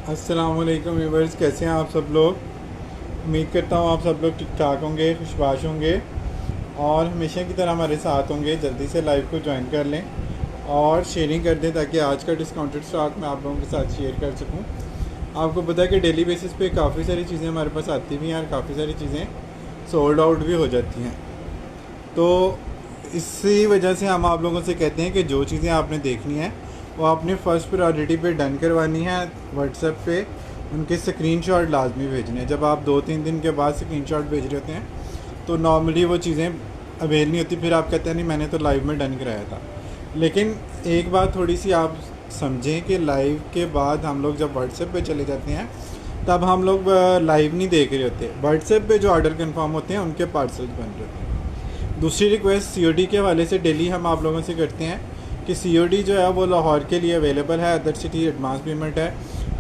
अस्सलाम वालेकुम व्यूअर्स, कैसे हैं आप सब लोग। उम्मीद करता हूँ आप सब लोग ठीक ठाक होंगे, खुशबाश होंगे और हमेशा की तरह हमारे साथ होंगे। जल्दी से लाइव को ज्वाइन कर लें और शेयरिंग कर दें ताकि आज का डिस्काउंटेड स्टॉक मैं आप लोगों के साथ शेयर कर सकूँ। आपको पता है कि डेली बेसिस पे काफ़ी सारी चीज़ें हमारे पास आती भी हैं और काफ़ी सारी चीज़ें सोल्ड आउट भी हो जाती हैं। तो इसी वजह से हम आप लोगों से कहते हैं कि जो चीज़ें आपने देखनी है वो आपने फ़र्स्ट प्रायोरिटी पे डन करवानी है। व्हाट्सएप पे उनके स्क्रीनशॉट लाजमी भेजने हैं। जब आप 2-3 दिन के बाद स्क्रीनशॉट भेज रहे होते हैं तो नॉर्मली वो चीज़ें अवेल नहीं होती, फिर आप कहते हैं नहीं मैंने तो लाइव में डन कराया था। लेकिन एक बात थोड़ी सी आप समझें कि लाइव के बाद हम लोग जब व्हाट्सएप पे चले जाते हैं तब हम लोग लाइव नहीं देख रहे होते। व्हाट्सएप पे जो ऑर्डर कंफर्म होते हैं उनके पार्सल्स बन रहे होते हैं। दूसरी रिक्वेस्ट सीओडी के हवाले से डेली हम आप लोगों से करते हैं कि सीओडी जो है वो लाहौर के लिए अवेलेबल है, अदर सिटी एडवांस पेमेंट है।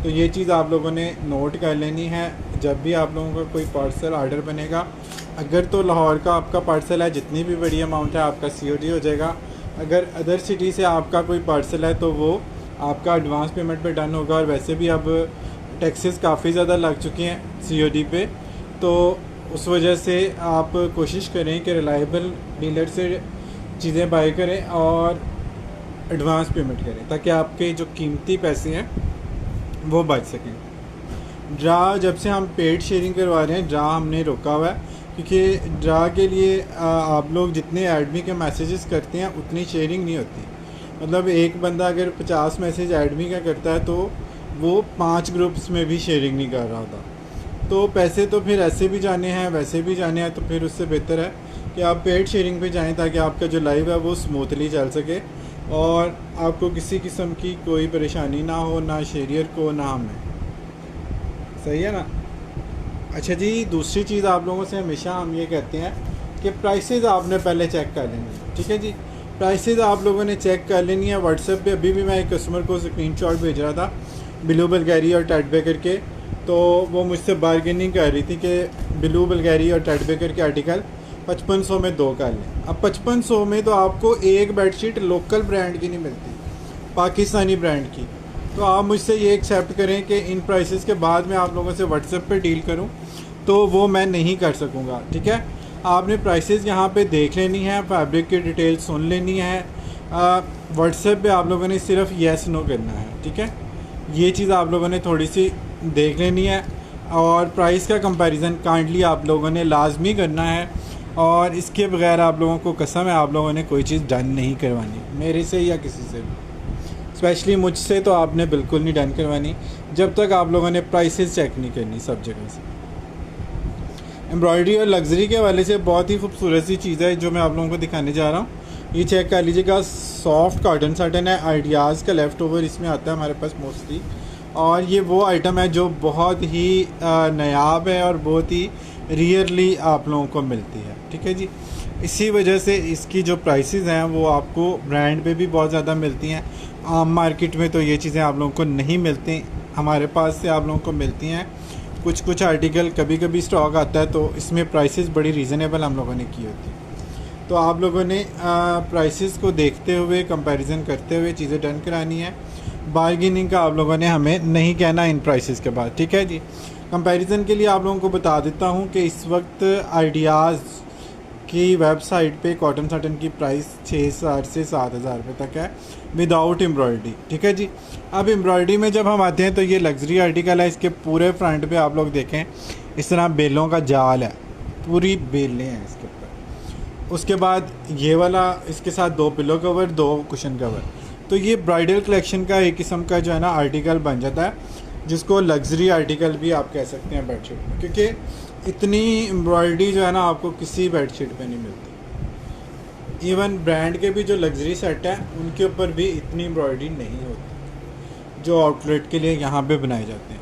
तो ये चीज़ आप लोगों ने नोट कर लेनी है। जब भी आप लोगों का कोई पार्सल ऑर्डर बनेगा, अगर तो लाहौर का आपका पार्सल है, जितनी भी बड़ी अमाउंट है आपका सीओडी हो जाएगा। अगर अदर सिटी से आपका कोई पार्सल है तो वो आपका एडवांस पेमेंट पे डन होगा। और वैसे भी अब टैक्सेस काफ़ी ज़्यादा लग चुके हैं सीओडी पे, तो उस वजह से आप कोशिश करें कि रिलायबल डीलर से चीज़ें बाय करें और एडवांस पेमेंट करें ताकि आपके जो कीमती पैसे हैं वो बच सकें। ड्रा जब से हम पेड शेयरिंग करवा रहे हैं, ड्रा हमने रोका हुआ है क्योंकि ड्रा के लिए आप लोग जितने एडमी के मैसेजेस करते हैं उतनी शेयरिंग नहीं होती। मतलब एक बंदा अगर 50 मैसेज एडमी का करता है तो वो 5 ग्रुप्स में भी शेयरिंग नहीं कर रहा होता। तो पैसे तो फिर ऐसे भी जाने हैं वैसे भी जाने हैं, तो फिर उससे बेहतर है कि आप पेड शेयरिंग पे जाएं ताकि आपका जो लाइव है वो स्मूथली चल सके और आपको किसी किस्म की कोई परेशानी ना हो, ना शेरियर को ना हमें। सही है ना। अच्छा जी, दूसरी चीज़ आप लोगों से हमेशा हम ये कहते हैं कि प्राइसेस आपने पहले चेक कर लेनी है। ठीक है जी, प्राइसेस आप लोगों ने चेक कर लेनी है। व्हाट्सएप पे अभी भी मैं एक कस्टमर को स्क्रीनशॉट भेज रहा था, ब्लू बल्गेरी और टेड बेकर के। तो वो मुझसे बार्गेनिंग कर रही थी कि ब्लू बल्गेरी और टेड बेकर के आर्टिकल 5500 में 2 कर लें। अब 5500 में तो आपको एक बेडशीट लोकल ब्रांड की नहीं मिलती, पाकिस्तानी ब्रांड की। तो आप मुझसे ये एक्सेप्ट करें कि इन प्राइसेस के बाद मैं आप लोगों से व्हाट्सएप पे डील करूं तो वो मैं नहीं कर सकूंगा। ठीक है, आपने प्राइसेस यहाँ पे देख लेनी है, फैब्रिक की डिटेल सुन लेनी है। व्हाट्सएप पे आप लोगों ने सिर्फ येस नो करना है। ठीक है, ये चीज़ आप लोगों ने थोड़ी सी देख लेनी है और प्राइस का कंपैरिजन काइंडली आप लोगों ने लाजमी करना है। और इसके बगैर आप लोगों को कसम है आप लोगों ने कोई चीज़ डन नहीं करवानी, मेरे से या किसी से भी। स्पेशली मुझसे तो आपने बिल्कुल नहीं डन करवानी जब तक आप लोगों ने प्राइसेस चेक नहीं करनी सब जगह से। एम्ब्रॉयडरी और लग्जरी के हवाले से बहुत ही खूबसूरत सी चीज़ है जो मैं आप लोगों को दिखाने जा रहा हूँ। ये चेक कर लीजिएगा, सॉफ्ट कॉटन साटन है, आइडियाज़ का लेफ़्ट ओवर इसमें आता है हमारे पास मोस्टली। और ये वो आइटम है जो बहुत ही नायाब है और बहुत ही रियरली आप लोगों को मिलती है। ठीक है जी, इसी वजह से इसकी जो प्राइसेस हैं वो आपको ब्रांड पे भी बहुत ज़्यादा मिलती हैं। आम मार्केट में तो ये चीज़ें आप लोगों को नहीं मिलती, हमारे पास से आप लोगों को मिलती हैं। कुछ आर्टिकल कभी कभी स्टॉक आता है तो इसमें प्राइसेस बड़ी रीज़नेबल हम लोगों ने की होती है। तो आप लोगों ने प्राइसेस को देखते हुए कंपैरिजन करते हुए चीज़ें डन करानी है। बार्गेनिंग का आप लोगों ने हमें नहीं कहना इन प्राइसेस के बाद। ठीक है जी, कंपैरिजन के लिए आप लोगों को बता देता हूँ कि इस वक्त आइडियाज़ की वेबसाइट पे कॉटन साटन की प्राइस 6000 से 7000 रुपये तक है विदाउट एम्ब्रॉयडरी। ठीक है जी, अब एम्ब्रॉयडरी में जब हम आते हैं तो ये लग्जरी आर्टिकल है। इसके पूरे फ्रंट पे आप लोग देखें इस तरह बेलों का जाल है, पूरी बेलें हैं इसके ऊपर। उसके बाद ये वाला इसके साथ 2 पिलो कवर, 2 कुशन कवर। तो ये ब्राइडल कलेक्शन का एक किस्म का जो है ना आर्टिकल बन जाता है, जिसको लग्जरी आर्टिकल भी आप कह सकते हैं बेडशीट में, क्योंकि इतनी एम्ब्रॉयडरी जो है ना आपको किसी बेडशीट पे नहीं मिलती। इवन ब्रांड के भी जो लग्जरी सेट है उनके ऊपर भी इतनी एम्ब्रॉयडरी नहीं होती जो आउटलेट के लिए यहाँ पे बनाए जाते हैं।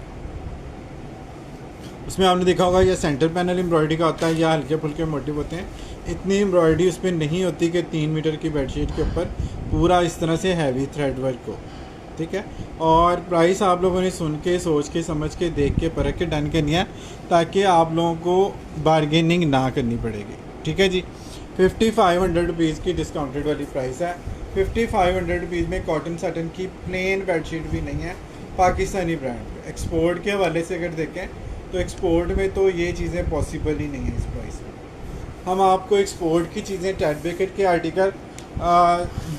उसमें आपने देखा होगा या सेंटर पैनल एम्ब्रॉयडरी का होता है या हल्के फुल्के मोटिव होते हैं। इतनी एम्ब्रॉयडरी उस पर नहीं होती कि 3 मीटर की बेडशीट के ऊपर पूरा इस तरह से हैवी थ्रेड वर्क हो। ठीक है, और प्राइस आप लोगों ने सुन के सोच के समझ के देख के परख के डन करनी है ताकि आप लोगों को बार्गेनिंग ना करनी पड़ेगी। ठीक है जी, 5500 रुपीज़ की डिस्काउंटेड वाली प्राइस है। 5500 रुपीज़ में कॉटन साटन की प्लेन बेडशीट भी नहीं है, पाकिस्तानी ब्रांड एक्सपोर्ट के हवाले से अगर देखें तो एक्सपोर्ट में तो ये चीज़ें पॉसिबल ही नहीं है इस प्राइस में। हम आपको एक्सपोर्ट की चीज़ें टेड बेकेट के आर्टिकल,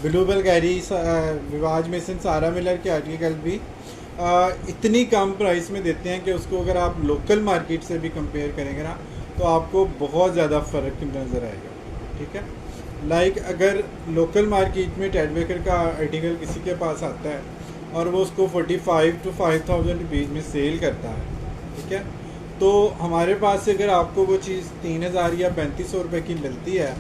ब्लू बल्गेरी, विवाज मेसन, सारा मिलर के आर्टिकल भी इतनी कम प्राइस में देते हैं कि उसको अगर आप लोकल मार्केट से भी कंपेयर करेंगे ना तो आपको बहुत ज़्यादा फ़र्क नज़र आएगा। ठीक है, लाइक अगर लोकल मार्केट में टेड बेकर का आर्टिकल किसी के पास आता है और वो उसको 45 to 5000 रुपीज़ में सेल करता है, ठीक है, तो हमारे पास से अगर आपको वो चीज़ 3000 या 3500 रुपये की मिलती है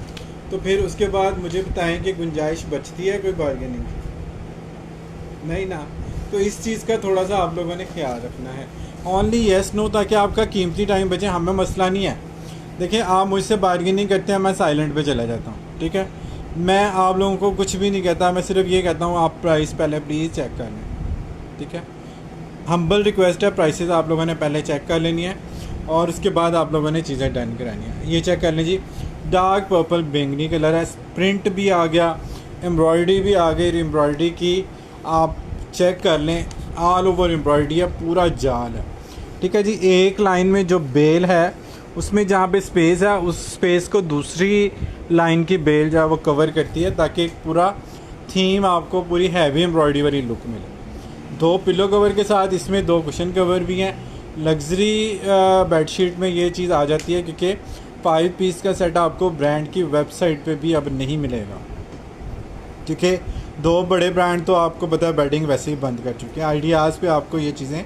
तो फिर उसके बाद मुझे बताएं कि गुंजाइश बचती है कोई बार्गेनिंग की? नहीं ना। तो इस चीज़ का थोड़ा सा आप लोगों ने ख्याल रखना है। ओनली येस नो, ताकि आपका कीमती टाइम बचे। हमें मसला नहीं है, देखिए आप मुझसे बार्गेनिंग करते हैं, मैं साइलेंट पे चला जाता हूँ। ठीक है, मैं आप लोगों को कुछ भी नहीं कहता, मैं सिर्फ ये कहता हूँ आप प्राइस पहले प्लीज़ चेक कर लें। ठीक है, हम्बल रिक्वेस्ट है, प्राइसेस आप लोगों ने पहले चेक कर लेनी है और उसके बाद आप लोगों ने चीज़ें डन करानी है। ये चेक कर लें जी, डार्क पर्पल बैंगनी कलर है, प्रिंट भी आ गया, एम्ब्रॉयडरी भी आ गई। एम्ब्रॉयडरी की आप चेक कर लें, ऑल ओवर एम्ब्रॉयडरी है, पूरा जाल है। ठीक है जी, एक लाइन में जो बेल है उसमें जहाँ पे स्पेस है उस स्पेस को दूसरी लाइन की बेल जो है वो कवर करती है, ताकि पूरा थीम आपको पूरी हैवी एम्ब्रॉयडरी वाली लुक मिले। 2 पिलो कवर के साथ इसमें 2 कुशन कवर भी हैं। लग्जरी बेडशीट में ये चीज़ आ जाती है क्योंकि 5 पीस का सेट आपको ब्रांड की वेबसाइट पे भी अब नहीं मिलेगा। ठीक है, 2 बड़े ब्रांड तो आपको पता है बेडिंग वैसे ही बंद कर चुके हैं। आइडियाज़ पे आपको ये चीज़ें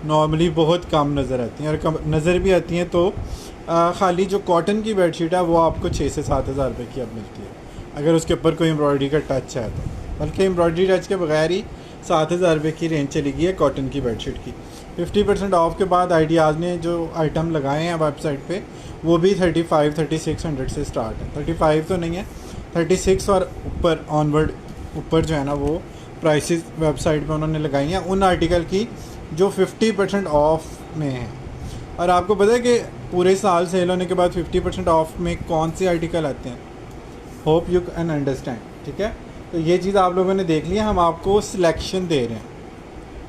नॉर्मली बहुत कम नज़र आती हैं, और कम नज़र भी आती हैं तो खाली जो कॉटन की बेडशीट है वो आपको 6 से 7 हज़ार रुपये की अब मिलती है, अगर उसके ऊपर कोई एम्ब्रॉयडरी का टच है तो। बल्कि एम्ब्रॉयडरी टच के बगैर ही 7 हज़ार रुपये की रेंज चली गई है कॉटन की बेडशीट की। 50% ऑफ के बाद आइडियाज़ ने जो आइटम लगाए हैं वेबसाइट पे वो भी 35-3600 से स्टार्ट है। 35 तो नहीं है, 36 और ऊपर ऑनवर्ड ऊपर जो है ना वो प्राइसेस वेबसाइट पे उन्होंने लगाई हैं उन आर्टिकल की जो 50% ऑफ में है। और आपको पता है कि पूरे साल सेल होने के बाद 50% ऑफ में कौन से आर्टिकल आते हैं? Hope you can understand. ठीक है, तो ये चीज़ आप लोगों ने देख लिया। हम आपको सिलेक्शन दे रहे हैं,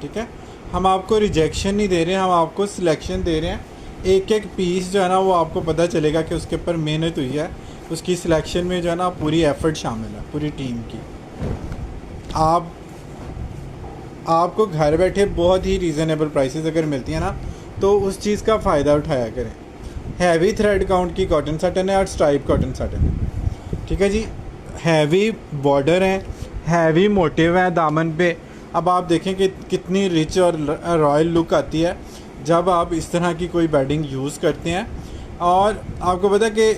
ठीक है, हम आपको रिजेक्शन नहीं दे रहे हैं, हम आपको सिलेक्शन दे रहे हैं। एक एक पीस जो है ना वो आपको पता चलेगा कि उसके ऊपर मेहनत हुई है, उसकी सिलेक्शन में जो है ना पूरी एफर्ट शामिल है पूरी टीम की। आपको घर बैठे बहुत ही रीज़नेबल प्राइसेस अगर मिलती हैं ना तो उस चीज़ का फ़ायदा उठाया करें। हैवी थ्रेड काउंट की कॉटन सटन है और स्ट्राइप कॉटन सटन है। ठीक है जी, हैवी बॉर्डर हैं, हैवी मोटिव हैं दामन पे। अब आप देखें कि कितनी रिच और रॉयल लुक आती है जब आप इस तरह की कोई बेडिंग यूज़ करते हैं। और आपको पता है कि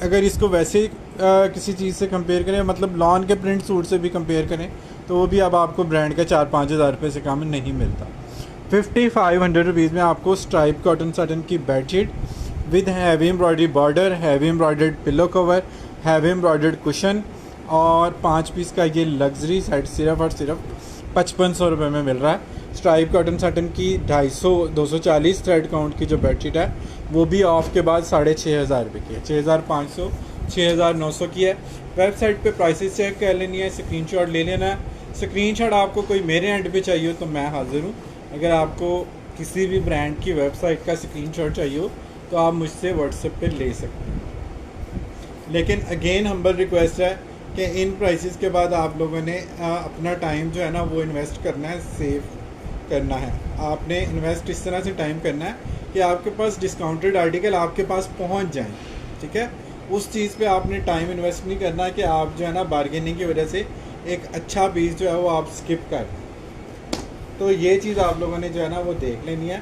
अगर इसको वैसे किसी चीज़ से कंपेयर करें, मतलब लॉन के प्रिंट सूट से भी कंपेयर करें तो वो भी अब आपको ब्रांड का 4-5 हज़ार रुपये से कम नहीं मिलता। 5500 रुपीज़ में आपको स्ट्राइप कॉटन सटन की bedsheet with heavy embroidery border, heavy embroidered pillow cover, heavy embroidered cushion और 5 पीस का ये लग्जरी सेट सिर्फ और सिर्फ 5500 रुपये में मिल रहा है। स्ट्राइप कॉटन सटन की 240 थ्रेड काउंट की जो बेडशीट है वो भी ऑफ के बाद 6500 रुपये की है, 6500 6900 की है। वेबसाइट पे प्राइसेस चेक कर लेनी है, स्क्रीनशॉट ले लेना है। स्क्रीनशॉट आपको कोई मेरे एंड पे चाहिए हो तो मैं हाज़िर हूँ। अगर आपको किसी भी ब्रांड की वेबसाइट का स्क्रीनशॉट चाहिए हो तो आप मुझसे व्हाट्सएप पे ले सकते हैं। लेकिन अगेन हम्बल रिक्वेस्ट है कि इन प्राइसेस के बाद आप लोगों ने अपना टाइम जो है ना वो इन्वेस्ट करना है, सेव करना है। आपने इन्वेस्ट इस तरह से टाइम करना है कि आपके पास डिस्काउंटेड आर्टिकल आपके पास पहुंच जाएं। ठीक है, उस चीज़ पे आपने टाइम इन्वेस्ट नहीं करना कि आप जो है ना बार्गेनिंग की वजह से एक अच्छा पीस जो है वो आप स्किप कर। तो ये चीज़ आप लोगों ने जो है ना वो देख लेनी है,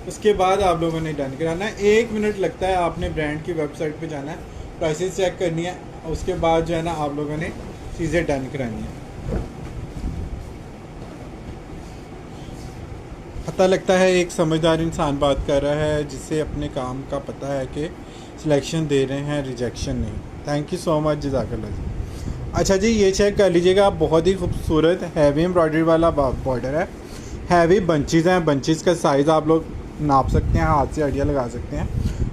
उसके बाद आप लोगों ने डन कराना है। 1 मिनट लगता है, आपने ब्रांड की वेबसाइट पे जाना है, प्राइसेस चेक करनी है, उसके बाद जो है ना आप लोगों ने चीज़ें डन करानी है। पता लगता है एक समझदार इंसान बात कर रहा है जिससे अपने काम का पता है कि सिलेक्शन दे रहे हैं, रिजेक्शन नहीं। थैंक यू सो मच, जज़ाकल्लाह जी। अच्छा जी, ये चेक कर लीजिएगा, बहुत ही खूबसूरत हैवी एम्ब्रॉयडरी वाला बॉर्डर है, हैवी बंचेस हैं। बंचेस का साइज़ आप लोग नाप सकते हैं, हाथ से आइडिया लगा सकते हैं।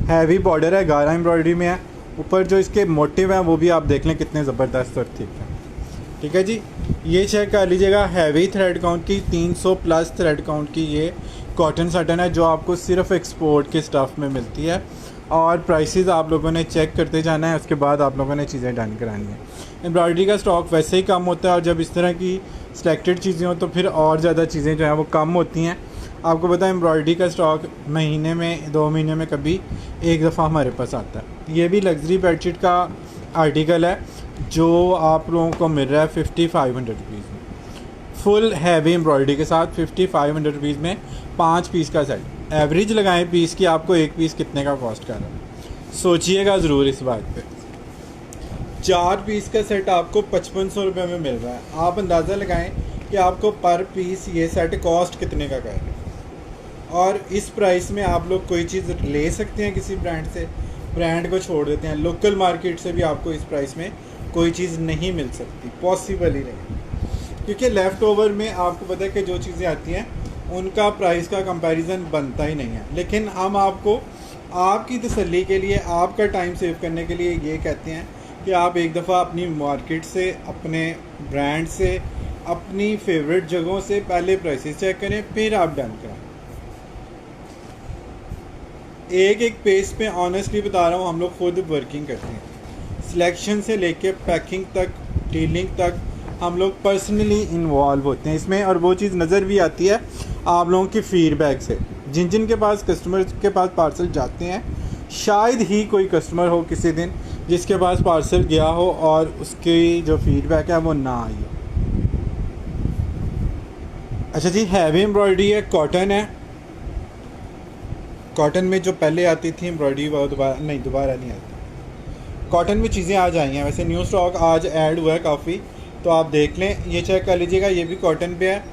हैवी बॉर्डर है, गारा एम्ब्रॉयडरी में है। ऊपर जो इसके मोटिव हैं वो भी आप देख लें कितने ज़बरदस्त और ठीक है। ठीक है जी। ये चेक कर लीजिएगा, हैवी थ्रेड काउंट की 300 प्लस थ्रेड काउंट की ये कॉटन सटन है जो आपको सिर्फ एक्सपोर्ट के स्टफ़ में मिलती है। और प्राइसेस आप लोगों ने चेक करते जाना है, उसके बाद आप लोगों ने चीज़ें डन करानी है। एम्ब्रॉयडरी का स्टॉक वैसे ही कम होता है और जब इस तरह की सिलेक्टेड चीज़ें हो तो फिर और ज़्यादा चीज़ें जो हैं वो कम होती हैं। आपको पता है एम्ब्रॉयडरी का स्टॉक महीने में 2 महीने में कभी एक दफ़ा हमारे पास आता है। ये भी लग्जरी बेडशीट का आर्टिकल है जो आप लोगों को मिल रहा है 5500 रुपीज़ में, फुल हैवी एम्ब्रॉयडरी के साथ 5500 रुपीज़ में 5 पीस का सेट। एवरेज लगाएं पीस की, आपको एक पीस कितने का कॉस्ट कर रहा है, सोचिएगा ज़रूर इस बात पे। 4 पीस का सेट आपको 5500 रुपये में मिल रहा है। आप अंदाज़ा लगाएं कि आपको पर पीस ये सेट कॉस्ट कितने का कर रहा है। और इस प्राइस में आप लोग कोई चीज़ ले सकते हैं किसी ब्रांड से, ब्रांड को छोड़ देते हैं, लोकल मार्केट से भी आपको इस प्राइस में कोई चीज़ नहीं मिल सकती, पॉसिबल ही नहीं। क्योंकि लेफ़्ट ओवर में आपको पता है कि जो चीज़ें आती हैं उनका प्राइस का कंपैरिजन बनता ही नहीं है। लेकिन हम आपको आपकी तसल्ली के लिए, आपका टाइम सेव करने के लिए ये कहते हैं कि आप एक दफ़ा अपनी मार्केट से, अपने ब्रांड से, अपनी फेवरेट जगहों से पहले प्राइसेस चेक करें, फिर आप डन करें। एक एक पेज पे ऑनेस्टली बता रहा हूँ, हम लोग खुद वर्किंग करते हैं, सिलेक्शन से लेके पैकिंग तक, डीलिंग तक हम लोग पर्सनली इन्वॉल्व होते हैं इसमें। और वो चीज़ नज़र भी आती है आप लोगों की फ़ीडबैक से। जिन जिन के पास कस्टमर के पास पार्सल जाते हैं, शायद ही कोई कस्टमर हो किसी दिन जिसके पास पार्सल गया हो और उसकी जो फीडबैक है वो ना आई हो। अच्छा जी, हैवी एम्ब्रॉयडरी है, कॉटन है। कॉटन में जो पहले आती थी एम्ब्रॉयडरी वो दोबारा नहीं आती। कॉटन में चीज़ें आज आई हैं, वैसे न्यू स्टॉक आज ऐड हुआ है काफ़ी, तो आप देख लें, ये चेक कर लीजिएगा। ये भी कॉटन पे है,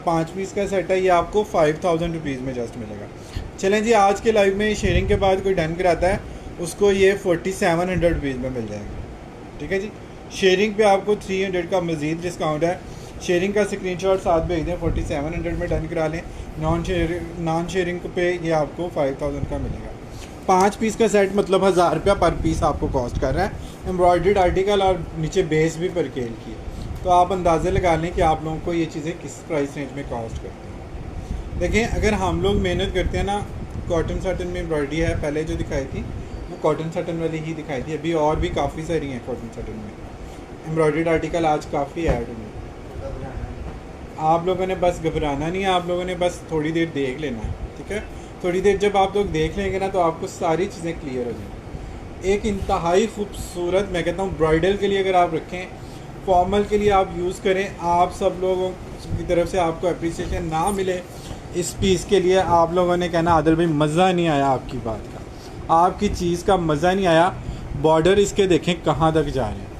5 पीस का सेट है, ये आपको 5000 रुपीज़ में जस्ट मिलेगा। चलें जी, आज के लाइव में शेयरिंग के बाद कोई डन कराता है उसको ये 4700 रुपीज़ में मिल जाएगा। ठीक है जी, शेयरिंग पे आपको 300 का मज़ीद डिस्काउंट है। शेयरिंग का स्क्रीनशॉट साथ भेज दें, 4700 में डन करा लें। नॉन शेयरिंग पे ये आपको 5000 का मिलेगा। 5 पीस का सेट मतलब 1000 रुपया पर पीस आपको कॉस्ट कर रहा है। एम्ब्रॉयडर्ड आर्टिकल और नीचे बेस भी परकेल की है, तो आप अंदाज़े लगा लें कि आप लोगों को ये चीज़ें किस प्राइस रेंज में कॉस्ट करती हैं। देखें, अगर हम लोग मेहनत करते हैं ना, कॉटन सटन में एम्ब्रॉयडरी है, पहले जो दिखाई थी वो कॉटन सटन वाली ही दिखाई थी, अभी और भी काफ़ी सारी हैं कॉटन सटन में। एम्ब्रॉयडर्ड आर्टिकल आज काफ़ी ऐड हुए। आप लोगों ने बस घबराना नहीं है, आप लोगों ने बस थोड़ी देर देख लेना है। ठीक है, थोड़ी देर जब आप लोग देख लेंगे ना तो आपको सारी चीज़ें क्लियर हो जाएंगी। एक इंतहाई खूबसूरत, मैं कहता हूँ ब्राइडल के लिए अगर आप रखें, फॉर्मल के लिए आप यूज़ करें, आप सब लोगों की तरफ से आपको अप्रिसिएशन ना मिले इस पीस के लिए, आप लोगों ने कहना आदिल भाई मज़ा नहीं आया आपकी बात का, आपकी चीज़ का मज़ा नहीं आया। बॉर्डर इसके देखें कहाँ तक जा रहे हैं।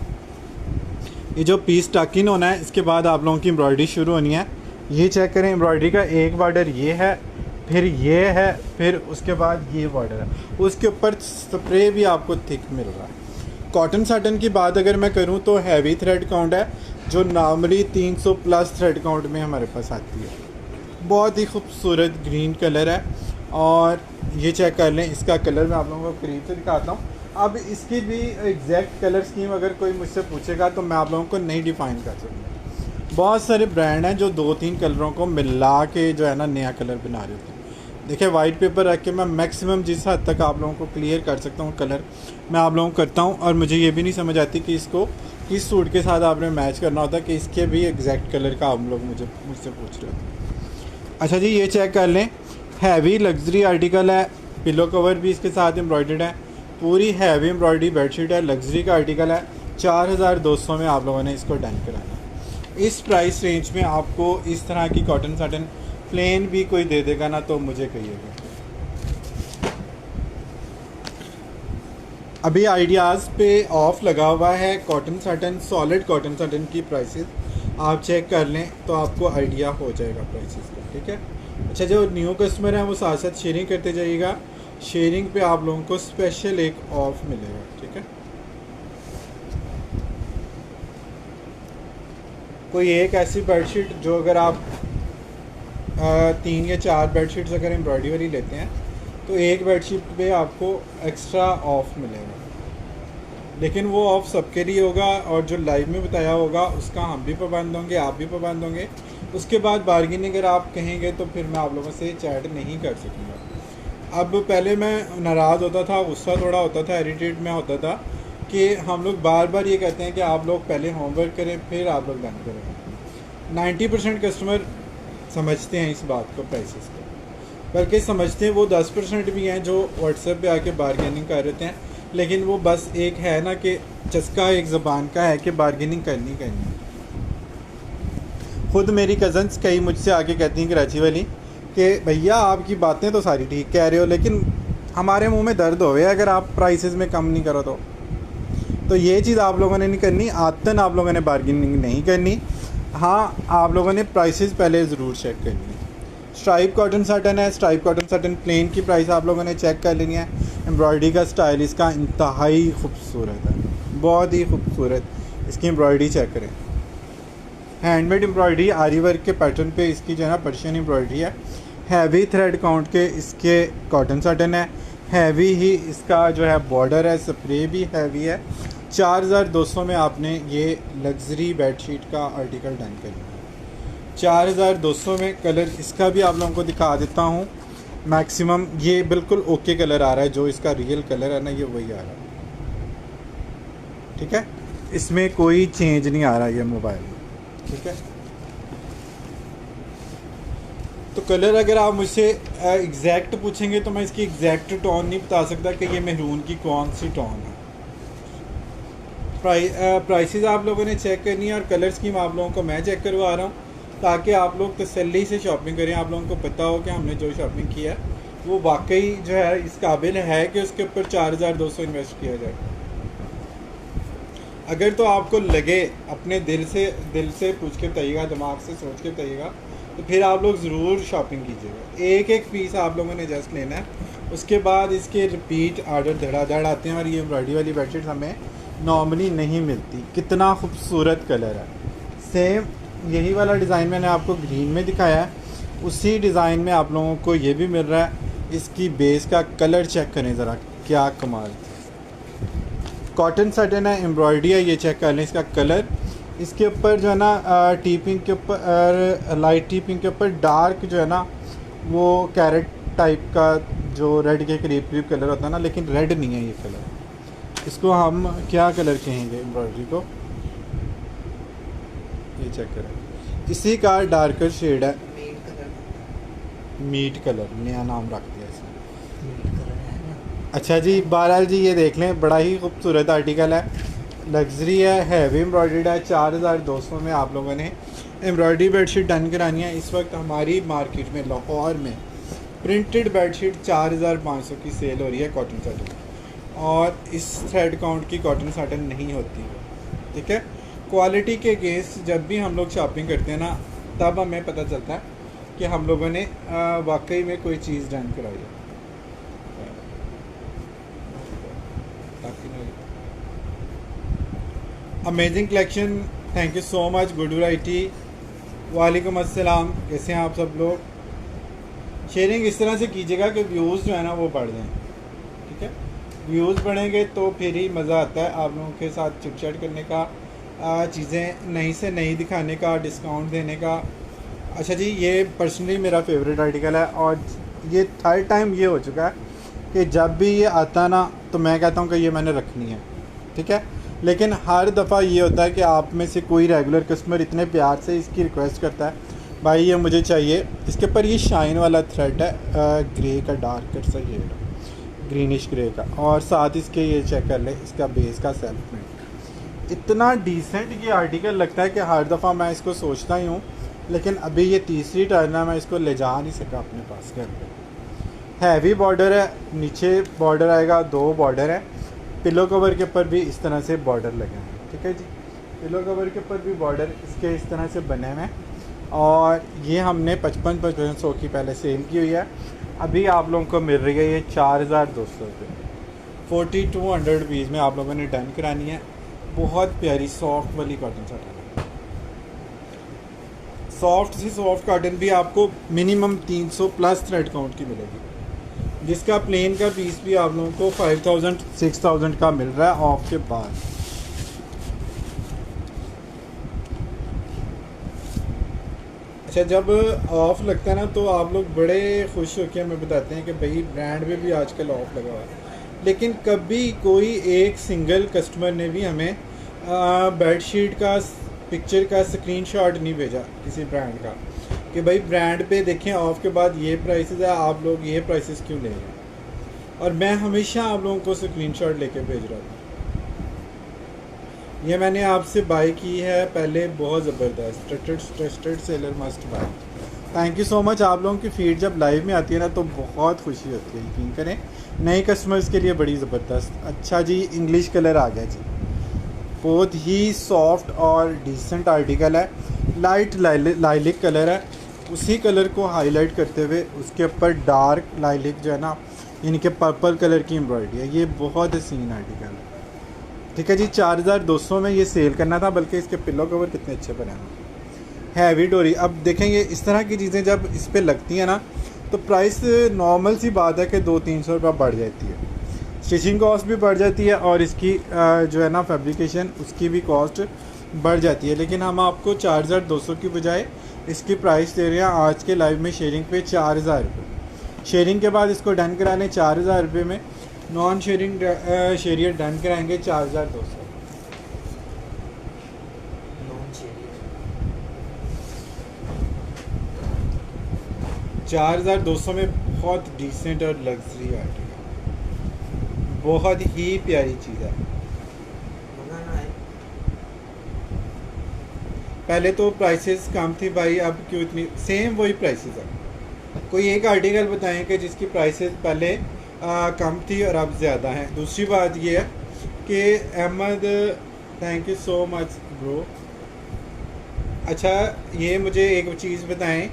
ये जो पीस टक इन होना है, इसके बाद आप लोगों की एम्ब्रॉयडरी शुरू होनी है। ये चेक करें, एम्ब्रॉयडरी का एक बॉर्डर ये है, फिर ये है, फिर उसके बाद ये बॉर्डर है, उसके ऊपर स्प्रे भी आपको थिक मिल रहा है। कॉटन साटन की बात अगर मैं करूं तो हैवी थ्रेड काउंट है, जो नॉर्मली 300 प्लस थ्रेड काउंट में हमारे पास आती है। बहुत ही खूबसूरत ग्रीन कलर है, और ये चेक कर लें, इसका कलर मैं आप लोगों को करीब से दिखाता हूँ। अब इसकी भी एग्जैक्ट कलर स्कीम अगर कोई मुझसे पूछेगा तो मैं आप लोगों को नहीं डिफ़ाइन कर सकता। बहुत सारे ब्रांड हैं जो 2-3 कलरों को मिला के जो है ना नया कलर बना रहे होते हैं। देखिए, वाइट पेपर रख के मैं मैक्सिमम जिस हद तक आप लोगों को क्लियर कर सकता हूँ कलर, मैं आप लोगों को करता हूँ। और मुझे ये भी नहीं समझ आती कि इसको किस सूट के साथ आपने मैच करना होता है कि इसके भी एग्जैक्ट कलर का आप लोग मुझसे पूछ रहे होते। अच्छा जी, ये चेक कर लें, हैवी लग्जरी आर्टिकल है, पिलो कवर भी इसके साथ एम्ब्रॉयडर्ड है, पूरी हैवी एम्ब्रॉयडरी बेडशीट है, लग्जरी का आर्टिकल है। 4200 में आप लोगों ने इसको डन कराना। इस प्राइस रेंज में आपको इस तरह की कॉटन साटन प्लेन भी कोई दे देगा ना तो मुझे कहिएगा। अभी आइडियाज़ पे ऑफ लगा हुआ है cotton satin, solid cotton satin की प्राइसेस आप चेक कर लें तो आपको आइडिया हो जाएगा प्राइसेस का। ठीक है, अच्छा, जो न्यू कस्टमर हैं वो साथ साथ शेयरिंग करते जाइएगा। शेयरिंग पे आप लोगों को स्पेशल एक ऑफ मिलेगा। ठीक है, कोई एक ऐसी बेडशीट जो अगर आप 3 या 4 बेडशीट्स अगर एम्ब्रॉयडरी वाली लेते हैं तो एक बेडशीट पे आपको एक्स्ट्रा ऑफ मिलेगा। लेकिन वो ऑफ सबके लिए होगा, और जो लाइव में बताया होगा उसका हम भी पाबंद होंगे, आप भी पाबंद होंगे। उसके बाद बार्गेनिंग अगर आप कहेंगे तो फिर मैं आप लोगों से चैट नहीं कर सकूँगा। अब पहले मैं नाराज़ होता था, गुस्सा थोड़ा होता था, इरिटेट में होता था कि हम लोग बार बार ये कहते हैं कि आप लोग पहले होमवर्क करें फिर आप लोग डन करें। 90% कस्टमर समझते हैं इस बात को, प्राइसेस को, बल्कि समझते हैं वो 10% भी हैं जो व्हाट्सएप पे आके बार्गेनिंग कर रहे हैं। लेकिन वो बस एक है ना कि चस्का एक ज़बान का है कि बार्गेनिंग करनी करनी। खुद मेरी कज़न्स कई मुझसे आके कहती हैं कराची वाली कि भैया आपकी बातें तो सारी ठीक कह रहे हो, लेकिन हमारे मुंह में दर्द होवे अगर आप प्राइसेस में कम नहीं करो तो ये चीज़ आप लोगों ने नहीं करनी। आदतन आप लोगों ने बार्गेनिंग नहीं करनी। हाँ, आप लोगों ने प्राइसेस पहले ज़रूर चेक करनी है। स्ट्राइप कॉटन सटन है, स्ट्राइप कॉटन सटन प्लेन की प्राइस आप लोगों ने चेक कर लेनी है। एम्ब्रॉयडरी का स्टाइल इसका इंतहाई खूबसूरत है, बहुत ही खूबसूरत। इसकी एम्ब्रॉयडरी चेक करें, हैंडमेड एम्ब्रॉयडरी आरी वर्क के पैटर्न पे इसकी जो है ना पर्शियन एम्ब्रॉयडरी है। हैवी थ्रेड काउंट के इसके कॉटन सटन है, हैवी ही इसका जो है बॉर्डर है, स्प्रे भी हैवी है। 4200 में आपने ये लग्जरी बेडशीट का आर्टिकल डन कर लिया। 4200 में कलर इसका भी आप लोगों को दिखा देता हूँ। मैक्सिमम ये बिल्कुल ओके कलर आ रहा है, जो इसका रियल कलर है ना ये वही आ रहा है, ठीक है। इसमें कोई चेंज नहीं आ रहा ये मोबाइल में, ठीक है। तो कलर अगर आप मुझसे एग्जैक्ट पूछेंगे तो मैं इसकी एग्जैक्ट टोन नहीं बता सकता कि ये महरून की कौन सी टोन है। प्राइसेस आप लोगों ने चेक करनी है, और कलर स्कीम आप लोगों को मैं चेक करवा रहा हूँ ताकि आप लोग तसल्ली से शॉपिंग करें। आप लोगों को पता हो कि हमने जो शॉपिंग किया है वो वाकई जो है इस काबिल है कि उसके ऊपर 4200 इन्वेस्ट किया जाए। अगर तो आपको लगे, अपने दिल से पूछ के बताइएगा, दिमाग से सोच के बताइएगा, तो फिर आप लोग ज़रूर शॉपिंग कीजिएगा। एक एक पीस आप लोगों ने जस्ट लेना है, उसके बाद इसके रिपीट आर्डर धड़ाधड़ आते हैं। और ये एम्ब्रॉयडरी वाली बेडशीट हमें नॉर्मली नहीं मिलती। कितना खूबसूरत कलर है। सेम यही वाला डिज़ाइन मैंने आपको ग्रीन में दिखाया है, उसी डिज़ाइन में आप लोगों को ये भी मिल रहा है। इसकी बेस का कलर चेक करें ज़रा, क्या कमाल। कॉटन सटन है, एम्ब्रॉयडरी है, ये चेक कर लें इसका कलर। इसके ऊपर जो है ना टी पिंक के ऊपर, लाइट टी पिंक के ऊपर डार्क जो है ना वो कैरेट टाइप का जो रेड के करीब करीब कलर होता है ना, लेकिन रेड नहीं है ये कलर। इसको हम क्या कलर कहेंगे एम्ब्रॉयडरी को, ये चेक करें। इसी का डार्कर शेड है, मीट कलर नया नाम रख दिया इसने। अच्छा जी, बहरहाल जी ये देख लें, बड़ा ही खूबसूरत आर्टिकल है, लग्जरी है, हैवी एम्ब्रॉयडर्ड है। 4200 में आप लोगों ने एम्ब्रॉयडरी बेडशीट डन करानी है। इस वक्त हमारी मार्केट में लाहौर में प्रिंटेड बेडशीट 4500 की सेल हो रही है कॉटन साटन, और इस थ्रेड काउंट की कॉटन साटन नहीं होती, ठीक है। क्वालिटी के अगेंस्ट जब भी हम लोग शॉपिंग करते हैं ना, तब हमें पता चलता है कि हम लोगों ने वाकई में कोई चीज़ डन कराई है। Amazing collection, thank you so much, good variety. वालेकुम अस्सलाम, कैसे हैं आप सब लोग। शेयरिंग इस तरह से कीजिएगा कि व्यूज़ जो है ना वो बढ़ जाएँ, ठीक है। व्यूज़ बढ़ेंगे तो फिर ही मज़ा आता है आप लोगों के साथ चिट चैट करने का, चीज़ें नई से नई दिखाने का, डिस्काउंट देने का। अच्छा जी, ये पर्सनली मेरा फेवरेट आर्टिकल है, और ये थर्ड टाइम ये हो चुका है कि जब भी ये आता ना तो मैं कहता हूँ कि ये मैंने रखनी है, ठीक है। लेकिन हर दफ़ा ये होता है कि आप में से कोई रेगुलर कस्टमर इतने प्यार से इसकी रिक्वेस्ट करता है, भाई ये मुझे चाहिए। इसके ऊपर ये शाइन वाला थ्रेड है, ग्रे का डार्क सा शेड, ग्रीनिश ग्रे का, और साथ इसके ये चेक कर ले इसका बेस का सेल्फ प्रिंट। इतना डिसेंट ये आर्टिकल लगता है कि हर दफ़ा मैं इसको सोचता ही हूँ, लेकिन अभी ये तीसरी टर्न है, मैं इसको ले जा नहीं सका अपने पास घर पे। हैवी बॉर्डर है, नीचे बॉर्डर आएगा, 2 बॉर्डर है। पिलो कवर के ऊपर भी इस तरह से बॉर्डर लगे हैं, ठीक है जी। पिलो कवर के ऊपर भी बॉर्डर इसके इस तरह से बने हुए हैं, और ये हमने 5500 की पहले सेल की हुई है। अभी आप लोगों को मिल रही है ये 4200 रुपये, 4200 रुपीज़ में आप लोगों ने डन करानी है। बहुत प्यारी सॉफ्ट वाली कॉटन साटन, सॉफ्ट सी सॉफ्ट कॉटन भी आपको मिनिमम 300 प्लस थ्रेड काउंट की मिलेगी, जिसका प्लेन का पीस भी आप लोगों को 5000 6000 का मिल रहा है ऑफ के बाद। अच्छा, जब ऑफ लगता है ना तो आप लोग बड़े खुश होकर हमें बताते हैं कि भाई ब्रांड में भी आजकल ऑफ लगा हुआ है, लेकिन कभी कोई एक सिंगल कस्टमर ने भी हमें बेडशीट का पिक्चर का स्क्रीनशॉट नहीं भेजा किसी ब्रांड का कि भाई ब्रांड पे देखें ऑफ के बाद ये प्राइसेस है, आप लोग ये प्राइसेस क्यों ले रहे हैं। और मैं हमेशा आप लोगों को स्क्रीनशॉट लेके भेज रहा था। ये मैंने आपसे बाय की है पहले, बहुत ज़बरदस्त, trusted seller must buy. Thank you so much. आप लोगों की फीड जब लाइव में आती है ना तो बहुत खुशी होती है, यकीन करें, नए कस्टमर्स के लिए बड़ी ज़बरदस्त। अच्छा जी, इंग्लिश कलर आ गया जी, बहुत ही सॉफ्ट और डिसेंट आर्टिकल है, लाइट लाइलिक कलर है। उसी कलर को हाईलाइट करते हुए उसके ऊपर डार्क लाइलिक जो है ना, यानी कि पर्पल कलर की एम्ब्रॉयडरी है। ये बहुत हसीन आर्टिकल है, ठीक है जी। 4200 में ये सेल करना था, बल्कि इसके पिलो कवर कितने अच्छे बने हैं, हैवी डोरी। अब देखेंगे इस तरह की चीज़ें जब इस पर लगती हैं ना तो प्राइस नॉर्मल सी बात है कि 200-300 रुपये बढ़ जाती है, स्टिचिंग कॉस्ट भी बढ़ जाती है और इसकी जो है ना फैब्रिकेशन उसकी भी कॉस्ट बढ़ जाती है। लेकिन हम आपको 4200 की बजाय इसकी प्राइस दे रहे हैं आज के लाइव में शेयरिंग पे 4000 रुपये। शेयरिंग के बाद इसको डन कराने 4000 रुपये में, नॉन शेयरिंग शेरियर डन कराएंगे 4200। 4200 में बहुत डिसेंट और लग्जरी आर्टिकल, बहुत ही प्यारी चीज़ है। पहले तो प्राइसेस कम थी भाई, अब क्यों इतनी सेम वही प्राइसेस है। कोई एक आर्टिकल बताएं कि जिसकी प्राइसेस पहले कम थी और अब ज़्यादा हैं। दूसरी बात ये है कि Ahmad, thank you so much bro. अच्छा, ये मुझे एक चीज़ बताएं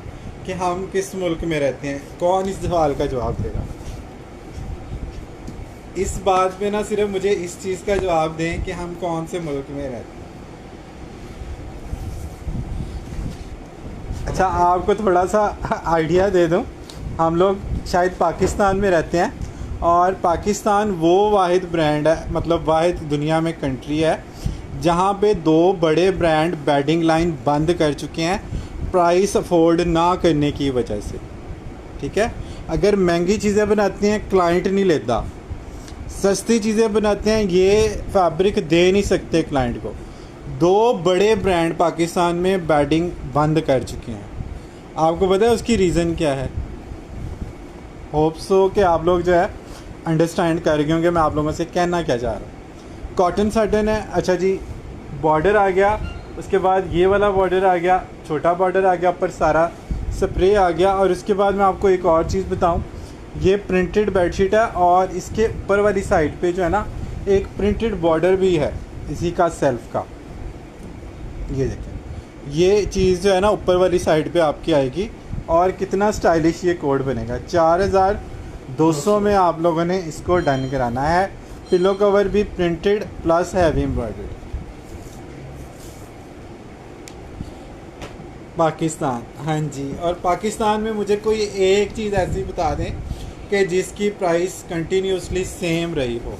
कि हम किस मुल्क में रहते हैं। कौन इस सवाल का जवाब देगा? इस बात पे ना सिर्फ मुझे इस चीज़ का जवाब दें कि हम कौन से मुल्क में रहते हैं। अच्छा, आपको थोड़ा सा आइडिया दे दूं, हम लोग शायद पाकिस्तान में रहते हैं और पाकिस्तान वो वाहिद ब्रांड है, मतलब वाहिद दुनिया में कंट्री है जहाँ पे 2 बड़े ब्रांड बेडिंग लाइन बंद कर चुके हैं प्राइस अफोर्ड ना करने की वजह से, ठीक है। अगर महंगी चीज़ें बनाते हैं क्लाइंट नहीं लेता, सस्ती चीज़ें बनाते हैं ये फैब्रिक दे नहीं सकते क्लाइंट को। 2 बड़े ब्रांड पाकिस्तान में बेडिंग बंद कर चुके हैं। आपको पता है उसकी रीज़न क्या है? होप सो कि आप लोग जो है अंडरस्टैंड कर गए होंगे मैं आप लोगों से कहना क्या चाह रहा हूँ। कॉटन साटन है, अच्छा जी, बॉर्डर आ गया, उसके बाद ये वाला बॉर्डर आ गया, छोटा बॉर्डर आ गया, ऊपर सारा स्प्रे आ गया। और उसके बाद मैं आपको एक और चीज़ बताऊँ, ये प्रिंटेड बेडशीट है और इसके ऊपर वाली साइड पे जो है ना एक प्रिंटेड बॉर्डर भी है इसी का सेल्फ का। ये देखें, ये चीज़ जो है ना ऊपर वाली साइड पे आपकी आएगी और कितना स्टाइलिश ये कोड बनेगा। 4200 में आप लोगों ने इसको डन कराना है। पिलो कवर भी printed plus heavy embroidered. Pakistan, हाँ जी। और पाकिस्तान में मुझे कोई एक चीज़ ऐसी बता दें कि जिसकी प्राइस कंटिन्यूसली सेम रही हो।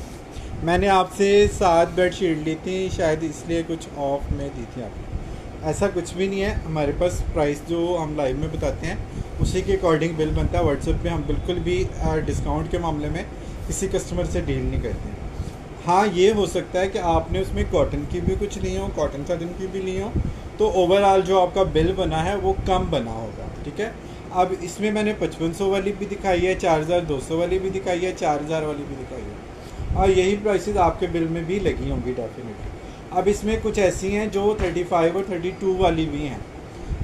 मैंने आपसे 7 बेडशीट ली थी, शायद इसलिए कुछ ऑफ में दी थी आपने। ऐसा कुछ भी नहीं है, हमारे पास प्राइस जो हम लाइव में बताते हैं उसी के अकॉर्डिंग बिल बनता है। व्हाट्सएप पे हम बिल्कुल भी डिस्काउंट के मामले में किसी कस्टमर से डील नहीं करते हैं। हाँ, ये हो सकता है कि आपने उसमें कॉटन की भी कुछ ली हो, कॉटन साटन की भी ली हो, तो ओवरऑल जो आपका बिल बना है वो कम बना होगा, ठीक है। अब इसमें मैंने 5500 वाली भी दिखाई है, 4200 वाली भी दिखाई है, 4000 वाली भी दिखाई है, और यही प्राइसेस आपके बिल में भी लगी होंगी डेफिनेटली। अब इसमें कुछ ऐसी हैं जो 35 और 32 वाली भी हैं,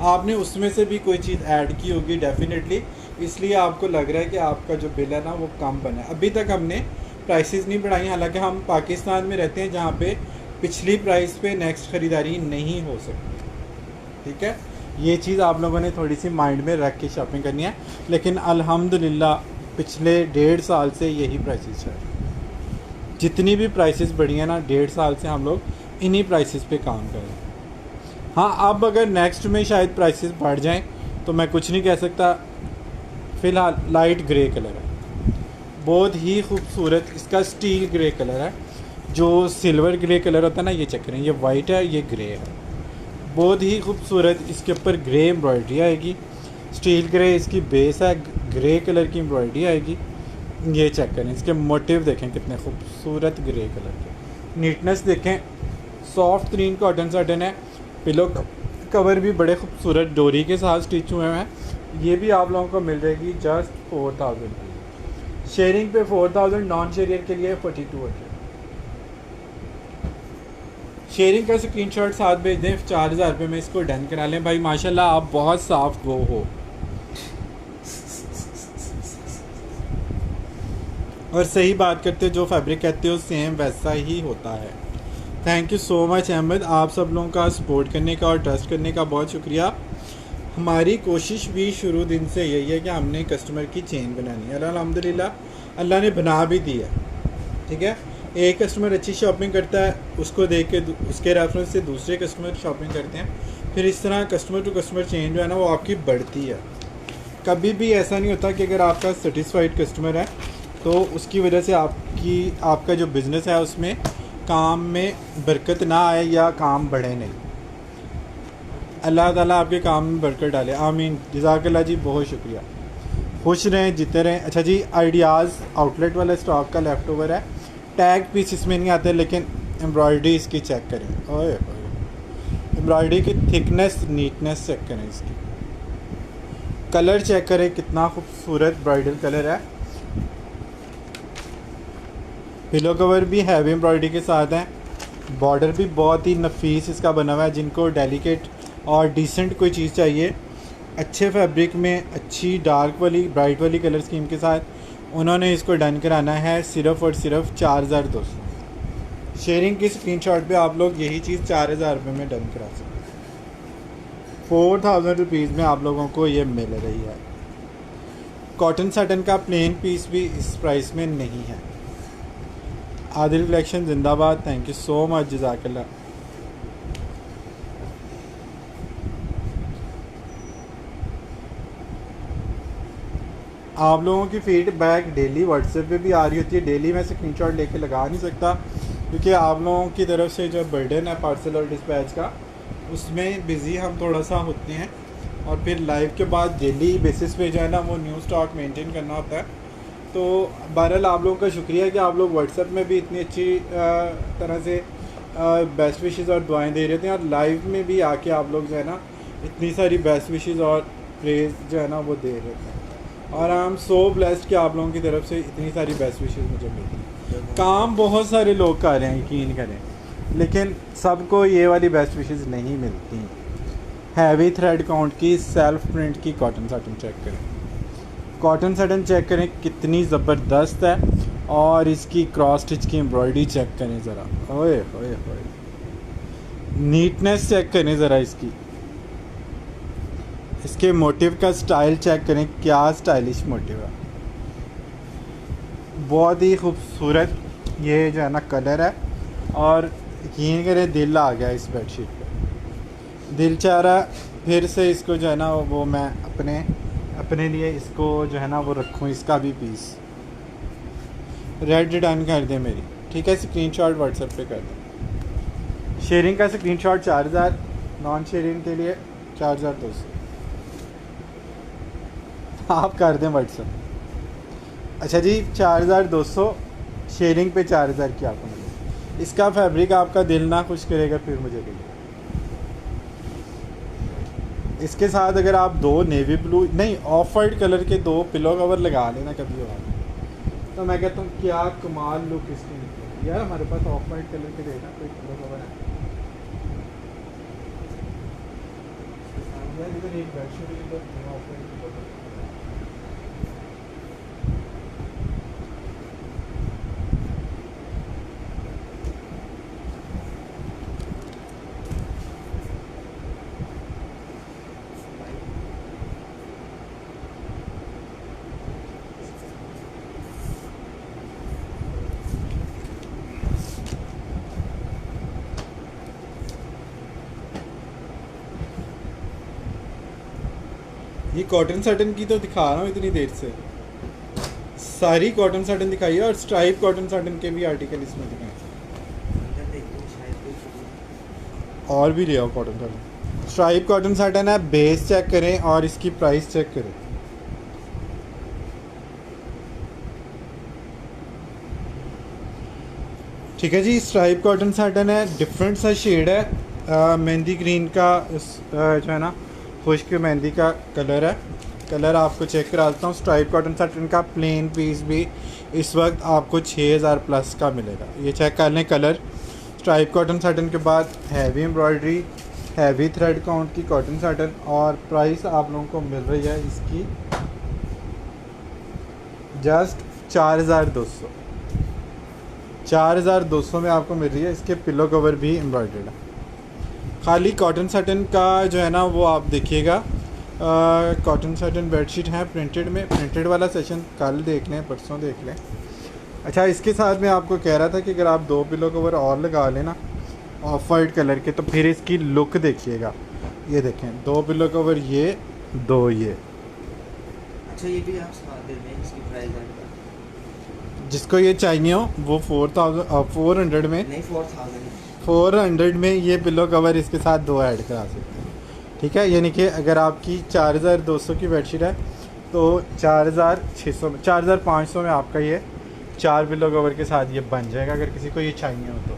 आपने उसमें से भी कोई चीज़ ऐड की होगी डेफिनेटली, इसलिए आपको लग रहा है कि आपका जो बिल है ना वो कम बना है। अभी तक हमने प्राइसेस नहीं बढ़ाई, हालांकि हम पाकिस्तान में रहते हैं जहाँ पे पिछली प्राइस पे नेक्स्ट ख़रीदारी नहीं हो सकती, ठीक है। ये चीज़ आप लोगों ने थोड़ी सी माइंड में रख के शॉपिंग करनी है। लेकिन अल्हम्दुलिल्लाह पिछले 1.5 साल से यही प्राइसेस है। जितनी भी प्राइसेस बढ़ी हैं ना 1.5 साल से हम लोग इन्हीं प्राइसेस पे काम कर रहे हैं। हाँ, अब अगर नेक्स्ट में शायद प्राइसेस बढ़ जाएं तो मैं कुछ नहीं कह सकता। फ़िलहाल लाइट ग्रे कलर है, बहुत ही खूबसूरत इसका स्टील ग्रे कलर है, जो सिल्वर ग्रे कलर होता है ना, ये चेक करें, ये वाइट है, ये ग्रे है। बहुत ही खूबसूरत इसके ऊपर ग्रे एम्ब्रॉयडरी आएगी, स्टील ग्रे इसकी बेस है, ग्रे कलर की एम्ब्रॉयडरी आएगी। ये चेक करें, इसके मोटिव देखें कितने खूबसूरत ग्रे कलर के। नीटनेस देखें, सॉफ्ट ग्रीन कॉटन साटन है। पिलो कवर भी बड़े खूबसूरत डोरी के साथ स्टिच हुए हैं। ये भी आप लोगों को मिल जाएगी जस्ट 4000। शेयरिंग पे 4000, नॉन शेयरियर के लिए 4200। शेयरिंग का स्क्रीनशॉट साथ भेज दें, 4000 रुपये में इसको डन करा लें। भाई माशाल्लाह आप बहुत साफ गो हो। और सही बात करते हो, जो फैब्रिक कहते हो सेम वैसा ही होता है। Thank you so much Ahmad, आप सब लोगों का सपोर्ट करने का और ट्रस्ट करने का बहुत शुक्रिया। हमारी कोशिश भी शुरू दिन से यही है कि हमने कस्टमर की चेन बनानी है। अल्हम्दुलिल्लाह अल्लाह ने बना भी दी है। ठीक है, एक कस्टमर अच्छी शॉपिंग करता है, उसको देख के उसके रेफरेंस से दूसरे कस्टमर शॉपिंग करते हैं, फिर इस तरह कस्टमर टू कस्टमर चेंज जो है ना वो आपकी बढ़ती है। कभी भी ऐसा नहीं होता कि अगर आपका सेटिस्फाइड कस्टमर है तो उसकी वजह से आपका जो बिज़नेस है उसमें काम में बरकत ना आए या काम बढ़े नहीं। अल्लाह ताला आपके काम में बरकत डाले, आमीन। जज़ाकल्लाह जी, बहुत शुक्रिया। खुश रहें, जीते रहें। अच्छा जी, आइडियाज़ आउटलेट वाला स्टॉक का लेफ़्ट ओवर है। टैग पीस इसमें नहीं आते, लेकिन एम्ब्रॉयडरी इसकी चेक करें। ओए एम्ब्रॉयडरी की थिकनेस, नीटनेस चेक करें, इसकी कलर चेक करें, कितना खूबसूरत ब्राइडल कलर है। पिलो कवर भी हैवी एम्ब्रॉयडरी के साथ है। बॉर्डर भी बहुत ही नफीस इसका बना हुआ है। जिनको डेलिकेट और डिसेंट कोई चीज़ चाहिए अच्छे फैब्रिक में, अच्छी डार्क वाली ब्राइट वाली कलर स्कीम के साथ, उन्होंने इसको डन कराना है सिर्फ़ और सिर्फ 4200। शेयरिंग की स्क्रीनशॉट पे आप लोग यही चीज़ 4000 रुपये में डन करा सकते हैं। 4000 रुपीज़ में आप लोगों को ये मिल रही है। कॉटन साटन का प्लेन पीस भी इस प्राइस में नहीं है। आदिल कलेक्शन जिंदाबाद, थैंक यू सो मच, जज़ाकल्लाह। आप लोगों की फीडबैक डेली व्हाट्सएप पे भी आ रही होती है। डेली मैं स्क्रीनशॉट लेके लगा नहीं सकता क्योंकि आप लोगों की तरफ से जो बर्डन है पार्सल और डिस्पैच का, उसमें बिज़ी हम थोड़ा सा होते हैं। और फिर लाइव के बाद डेली बेसिस पे जो है ना वो न्यू स्टॉक मेंटेन करना होता है। तो बहरहाल आप लोगों का शुक्रिया कि आप लोग व्हाट्सएप में भी इतनी अच्छी तरह से बेस्ट विशेस और दुआएं दे रहे थे, और लाइव में भी आके आप लोग जो है ना इतनी सारी बेस्ट विशेस और प्रेज जो है ना वो दे रहे थे। और आई एम सो ब्लेस्ड कि आप लोगों की तरफ से इतनी सारी बेस्ट विशेस मुझे मिली। काम बहुत सारे लोग कर रहे हैं, यकीन करें, लेकिन सबको ये वाली बेस्ट विशेस नहीं मिलती। हैवी थ्रेड काउंट की सेल्फ प्रिंट की कॉटन साटन चेक करें, कॉटन साटन चेक करें कितनी ज़बरदस्त है। और इसकी क्रॉस स्टिच की एम्ब्रॉयडरी चेक करें ज़रा, ओए ओए ओए, नीटनेस चेक करें ज़रा इसकी। इसके मोटिव का स्टाइल चेक करें, क्या स्टाइलिश मोटिव है। बहुत ही खूबसूरत ये जो है ना कलर है। और यकीन करें दिल आ गया इस बेडशीट पे, दिल चाह रहा फिर से इसको जो है ना वो मैं अपने लिए इसको जो है ना वो रखूँ। इसका भी पीस रेड डन कर दें मेरी, ठीक है। स्क्रीनशॉट व्हाट्सएप पे कर दें। शेयरिंग का स्क्रीनशॉट 4000, नॉन शेयरिंग के लिए 4200 आप कर दें व्हाट्सएप। अच्छा जी, 4200 शेयरिंग पे 4000 की आपको मिलेगी। इसका फैब्रिक आपका दिल ना खुश करेगा फिर मुझे कहिए। इसके साथ अगर आप दो नेवी ब्लू नहीं ऑफ वाइट कलर के दो पिलो कवर लगा लेना कभी और, तो मैं कहता हूँ क्या कमाल लुक इसकी निकली। यार हमारे पास ऑफ वाइट कलर के देना कोई पिलो कवर है यार, इधर एक bedsheet of white pillow cover. ये कॉटन साटन की तो दिखा रहा हूँ इतनी देर से, सारी कॉटन साटन दिखाई है और स्ट्राइप कॉटन साटन के भी आर्टिकल इसमें दिखाए। और भी ले आओ cotton satin. Stripe cotton satin है, बेस चेक करें और इसकी प्राइस चेक करें। ठीक है जी, स्ट्राइप कॉटन साटन है, डिफरेंट सा शेड है, मेहंदी ग्रीन का जो है ना खुश्क मेहंदी का कलर है। कलर आपको चेक करा देता हूँ। स्ट्राइप कॉटन साटन का प्लेन पीस भी इस वक्त आपको 6000 प्लस का मिलेगा। ये चेक कर लें कलर। स्ट्राइप कॉटन साटन के बाद heavy embroidery, heavy thread count की कॉटन साटन, और प्राइस आप लोगों को मिल रही है इसकी जस्ट 4200। 4200 में आपको मिल रही है। इसके पिलो कवर भी एम्ब्रॉयडर्ड है। खाली कॉटन साटन का जो है ना वो आप देखिएगा, कॉटन साटन बेडशीट है प्रिंटेड में। प्रिंटेड वाला सेशन कल देख लें, परसों देख लें। अच्छा, इसके साथ मैं आपको कह रहा था कि अगर आप 2 पिलो कवर और लगा लेना ऑफ वाइट कलर के, तो फिर इसकी लुक देखिएगा। ये देखें, 2 पिलो कवर, ये 2 ये। अच्छा, ये भी आप साथ दे दें, इसकी प्राइस है जिसको ये चाहिए हो वो 400 में नहीं 400 में ये पिलो कवर इसके साथ 2 ऐड करा सकते हैं। ठीक है, यानी कि अगर आपकी 4200 की बेडशीट है तो 4600 में, 4500 में आपका ये 4 पिलो कवर के साथ ये बन जाएगा। अगर किसी को ये चाहिए हो तो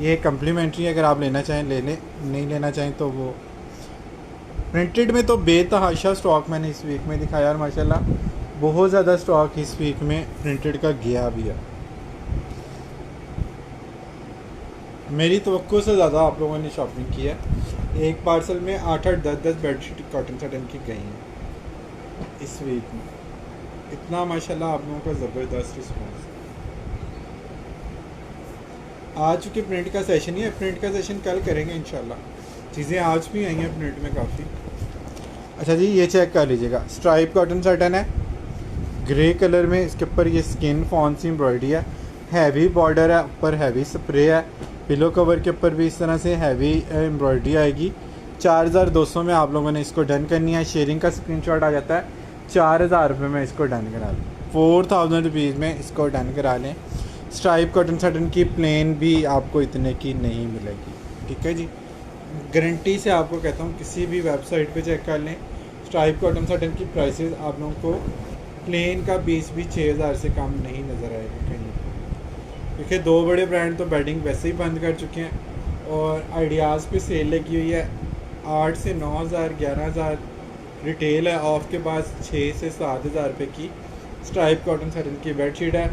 ये कम्प्लीमेंट्री, अगर आप लेना चाहें ले लें, नहीं लेना चाहें तो वो। प्रिंटेड में तो बेतहाशा स्टॉक मैंने इस वीक में दिखाया और माशाल्लाह बहुत ज़्यादा स्टॉक इस वीक में प्रिंटेड का गया भी है। मेरी तवक्को से ज़्यादा आप लोगों ने शॉपिंग की है। एक पार्सल में 8-8, 10-10 बेडशीट कॉटन साटन की गई हैं इस वीक में। इतना माशाल्लाह आप लोगों का ज़बरदस्त रिस्पॉन्स। आज चूँकि प्रिंट का सेशन ही है, प्रिंट का सेशन कल करेंगे इंशाल्लाह। चीज़ें आज भी आई हैं प्रिंट में काफ़ी। अच्छा जी, ये चेक कर लीजिएगा। स्ट्राइप कॉटन साटन है ग्रे कलर में। इसके ऊपर ये स्किन फॉन सी एम्ब्रॉयडरी है, हैवी बॉर्डर है, ऊपर हैवी स्प्रे है। पिलो कवर के ऊपर भी इस तरह से हैवी एम्ब्रॉयडरी आएगी। 4200 में आप लोगों ने इसको डन करनी है। शेयरिंग का स्क्रीनशॉट आ जाता है। 4000 रुपये में इसको डन करा लें, 4000 रुपीज़ में इसको डन करा लें। स्ट्राइप कॉटन साटन की प्लेन भी आपको इतने की नहीं मिलेगी। ठीक है जी, गारंटी से आपको कहता हूँ, किसी भी वेबसाइट पे चेक कर लें। स्ट्राइप कॉटन साटन की प्राइसेस आप लोगों को प्लेन का पीस भी 6000 से कम नहीं नज़र आएगा कहीं। क्योंकि 2 बड़े ब्रांड तो बेडिंग वैसे ही बंद कर चुके हैं और आइडियाज़ पे सेल लगी हुई है। 8 से 9000, 11000 रिटेल है। ऑफ के पास 6 से 7000 रुपये की स्ट्राइप कॉटन साटन की बेडशीट है।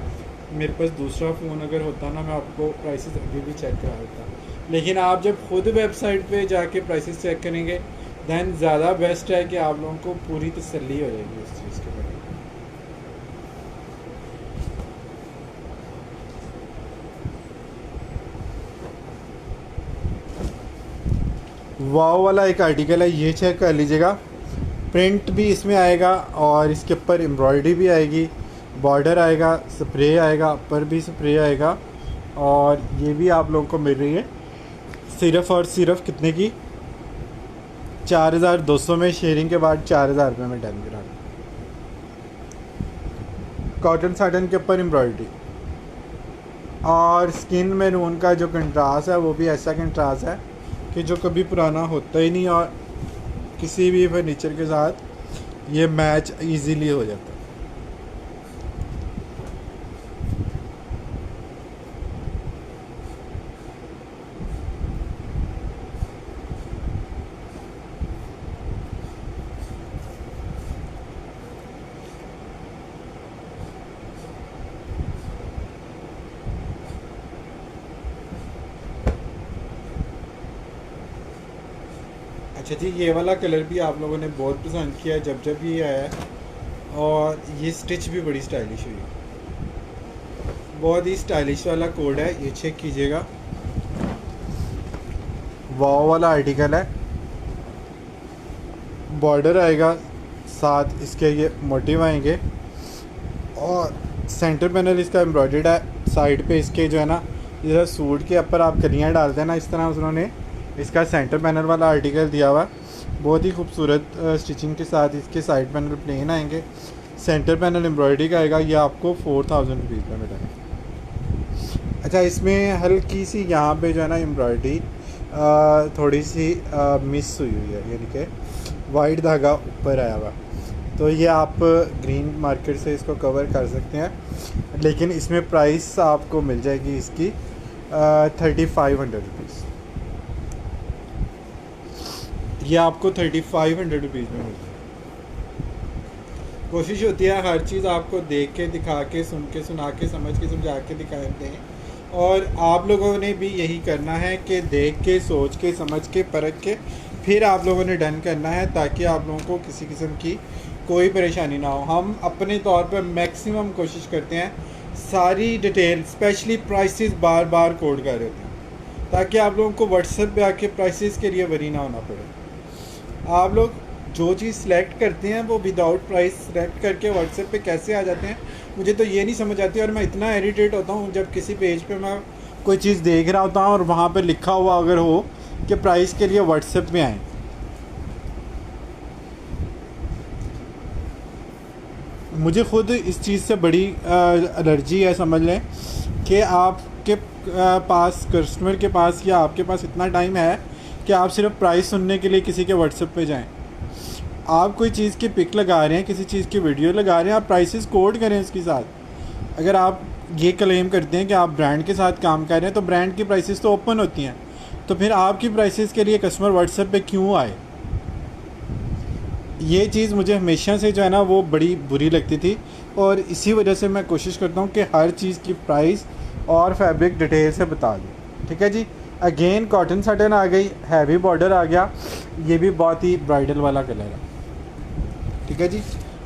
मेरे पास दूसरा फ़ोन अगर होता ना, मैं आपको प्राइसेस अभी भी चेक करा देता। लेकिन आप जब खुद वेबसाइट पे जाके प्राइसेस चेक करेंगे दैन ज़्यादा बेस्ट है कि आप लोगों को पूरी तसल्ली हो जाएगी उस चीज़ के बारे में। वाव वाला एक आर्टिकल है, ये चेक कर लीजिएगा। प्रिंट भी इसमें आएगा और इसके ऊपर एम्ब्रॉयडरी भी आएगी, बॉर्डर आएगा, स्प्रे आएगा, ऊपर भी स्प्रे आएगा। और ये भी आप लोगों को मिल रही है सिर्फ़ और सिर्फ कितने की? 4200 में। शेयरिंग के बाद 4000 रुपये में डन करा। कॉटन साटन के ऊपर एम्ब्रॉयडरी और स्किन मैरून का जो कंट्रास्ट है वो भी ऐसा कंट्रास्ट है कि जो कभी पुराना होता ही नहीं और किसी भी फर्नीचर के साथ ये मैच इजीली हो जाता है। अच्छा जी, ये वाला कलर भी आप लोगों ने बहुत पसंद किया जब ये आया है। और ये स्टिच भी बड़ी स्टाइलिश हुई है, बहुत ही स्टाइलिश वाला कोड है, ये चेक कीजिएगा। वाव वाला आर्टिकल है। बॉर्डर आएगा, साथ इसके ये मोटिव आएंगे और सेंटर पैनल इसका एम्ब्रॉयडर्ड है। साइड पे इसके जो है ना, जैसा सूट के ऊपर आप कलियाँ डालते हैं ना, इस तरह उन्होंने इसका सेंटर पैनल वाला आर्टिकल दिया हुआ। बहुत ही खूबसूरत स्टिचिंग के साथ इसके साइड पैनल प्लेन आएंगे। सेंटर पैनल एम्ब्रॉयडरी का आएगा, ये आपको 4000 रुपीज़ में मिलेगा। अच्छा, इसमें हल्की सी यहाँ पे जो है ना एम्ब्रॉयडरी थोड़ी सी मिस हुई हुई है, यानी कि वाइट धागा ऊपर आया हुआ, तो ये आप ग्रीन मार्केट से इसको कवर कर सकते हैं, लेकिन इसमें प्राइस आपको मिल जाएगी इसकी 3500 रुपीज़। ये आपको 3500 रुपीज़ में मिलता है। कोशिश होती है हर चीज़ आपको देख के, दिखा के, सुन के, सुना के, समझ के, समझा के दिखाए दें, और आप लोगों ने भी यही करना है कि देख के, सोच के, समझ के, परख के फिर आप लोगों ने डन करना है, ताकि आप लोगों को किसी किस्म की कोई परेशानी ना हो। हम अपने तौर पर मैक्सिमम कोशिश करते हैं सारी डिटेल, स्पेशली प्राइसेस बार बार कोड कर रहे हैं, ताकि आप लोगों को व्हाट्सएप पे आके प्राइसेस के लिए वरी ना होना पड़े। आप लोग जो चीज़ सेलेक्ट करते हैं वो विदाउट प्राइस सेलेक्ट करके व्हाट्सएप पे कैसे आ जाते हैं, मुझे तो ये नहीं समझ आती। और मैं इतना इरिटेट होता हूँ जब किसी पेज पे मैं कोई चीज़ देख रहा होता हूँ और वहाँ पे लिखा हुआ अगर हो कि प्राइस के लिए व्हाट्सएप में आए। मुझे खुद इस चीज़ से बड़ी एलर्जी है, समझ लें कि आपके पास, कस्टमर के पास या आपके पास इतना टाइम है कि आप सिर्फ प्राइस सुनने के लिए किसी के व्हाट्सएप पे जाएं। आप कोई चीज़ की पिक लगा रहे हैं, किसी चीज़ की वीडियो लगा रहे हैं, आप प्राइसेस कोड करें उसके साथ। अगर आप ये क्लेम करते हैं कि आप ब्रांड के साथ काम कर रहे हैं, तो ब्रांड की प्राइसेस तो ओपन होती हैं, तो फिर आपकी प्राइसेस के लिए कस्टमर व्हाट्सएप पे क्यों आए? ये चीज़ मुझे हमेशा से जो है ना वो बड़ी बुरी लगती थी, और इसी वजह से मैं कोशिश करता हूँ कि हर चीज़ की प्राइस और फैब्रिक डिटेल से बता दूँ। ठीक है जी। अगेन कॉटन सटन आ गई, हैवी बॉर्डर आ गया, ये भी बहुत ही ब्राइडल वाला कलर है। ठीक है जी,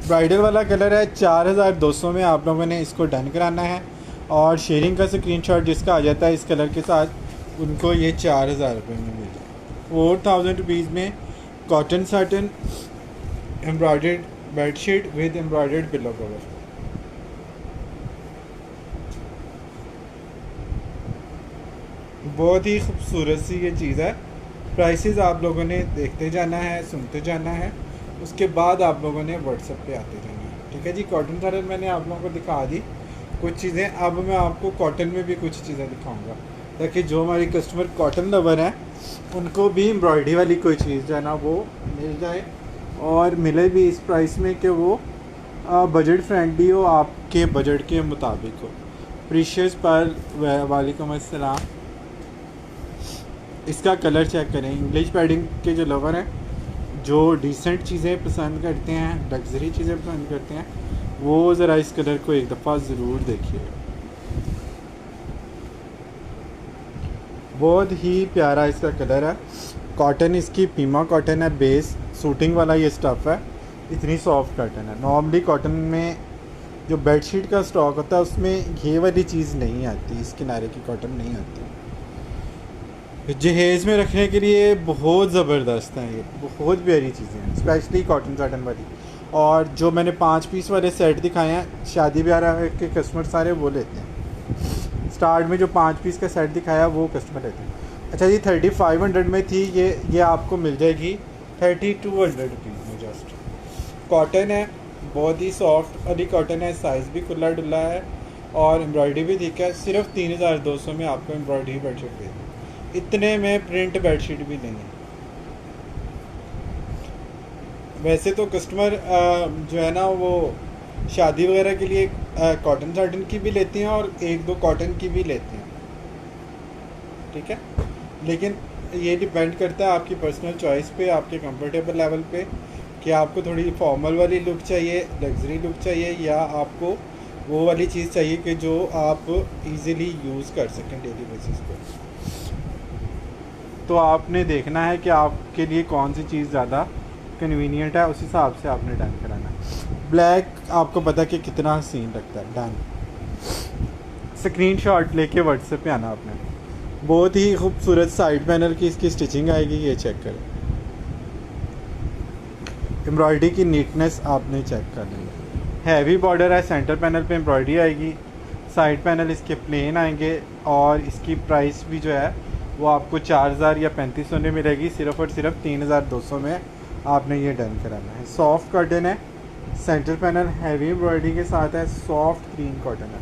ब्राइडल वाला कलर है। 4200 में आप लोगों ने इसको डन कराना है, और शेयरिंग का स्क्रीनशॉट जिसका आ जाता है इस कलर के साथ, उनको ये 4000 रुपये में मिल जाए। 4000 रुपीज़ में cotton satin embroidered bedsheet with embroidered pillow cover. बहुत ही खूबसूरत सी ये चीज़ है। प्राइसेस आप लोगों ने देखते जाना है, सुनते जाना है, उसके बाद आप लोगों ने व्हाट्सएप पे आते जाना है। ठीक है जी। कॉटन सटन मैंने आप लोगों को दिखा दी कुछ चीज़ें, अब मैं आपको कॉटन में भी कुछ चीज़ें दिखाऊंगा, ताकि जो हमारी कस्टमर कॉटन लवर हैं उनको भी एम्ब्रॉयडरी वाली कोई चीज़ जो है ना वो मिल जाए, और मिले भी इस प्राइस में कि वो बजट फ्रेंडली हो, आपके बजट के मुताबिक हो। प्रीशियस पर वालेकुम अस्सलाम। इसका कलर चेक करें। इंग्लिश पैडिंग के जो लवर हैं, जो डिसेंट चीज़ें पसंद करते हैं, लग्जरी चीज़ें पसंद करते हैं, वो ज़रा इस कलर को एक दफ़ा ज़रूर देखिए। बहुत ही प्यारा इसका कलर है। कॉटन इसकी पीमा कॉटन है, बेस सूटिंग वाला ये स्टफ़ है, इतनी सॉफ्ट कॉटन है। नॉर्मली कॉटन में जो बेडशीट का स्टॉक होता है उसमें ये वाली चीज़ नहीं आती, इस किनारे की कॉटन नहीं आती। जहेज़ में रखने के लिए बहुत ज़बरदस्त हैं, ये बहुत प्यारी चीज़ें हैं, स्पेशली कॉटन सटन वाली। और जो मैंने 5 पीस वाले सेट दिखाए हैं, शादी ब्याह के कस्टमर सारे वो लेते हैं। स्टार्ट में जो 5 पीस का सेट दिखाया वो कस्टमर लेते हैं। अच्छा जी, 3500 में थी ये आपको मिल जाएगी 3200 रुपीज़ में जस्ट। कॉटन है, बहुत ही सॉफ्ट वाली कॉटन है, साइज़ भी खुला डुला है, और एम्ब्रॉयडरी भी ठीक है। सिर्फ 3200 में आपको एम्ब्रॉयडरी बेडशीट दे दी। इतने में प्रिंट बेडशीट भी नहीं है। वैसे तो कस्टमर जो है ना वो शादी वगैरह के लिए कॉटन सटन की भी लेती हैं और 1-2 कॉटन की भी लेते हैं। ठीक है, लेकिन ये डिपेंड करता है आपकी पर्सनल चॉइस पे, आपके कंफर्टेबल लेवल पे, कि आपको थोड़ी फॉर्मल वाली लुक चाहिए, लग्जरी लुक चाहिए, या आपको वो वाली चीज़ चाहिए कि जो आप इजीली यूज़ कर सकें डेली बेसिस पे। तो आपने देखना है कि आपके लिए कौन सी चीज़ ज़्यादा कन्वीनियंट है, उस हिसाब से आपने डन कराना है। ब्लैक आपको पता कि कितना हसीन लगता है। डन। स्क्रीनशॉट लेके व्हाट्सएप पे आना आपने। बहुत ही खूबसूरत साइड पैनल की इसकी स्टिचिंग आएगी, ये चेक करें। एम्ब्रॉयडरी की नीटनेस आपने चेक कर ली। हैवी बॉर्डर है, सेंटर पैनल पे एम्ब्रॉयडरी आएगी, साइड पैनल इसके प्लेन आएंगे, और इसकी प्राइस भी जो है वो आपको 4000 या 3500 में मिलेगी। सिर्फ और सिर्फ 3200 में आपने ये डन कराना है। सॉफ्ट कॉटन है, ये पैनल हैवी एम्ब्रॉयडरी के साथ है, सॉफ्ट ग्रीन कॉटन है,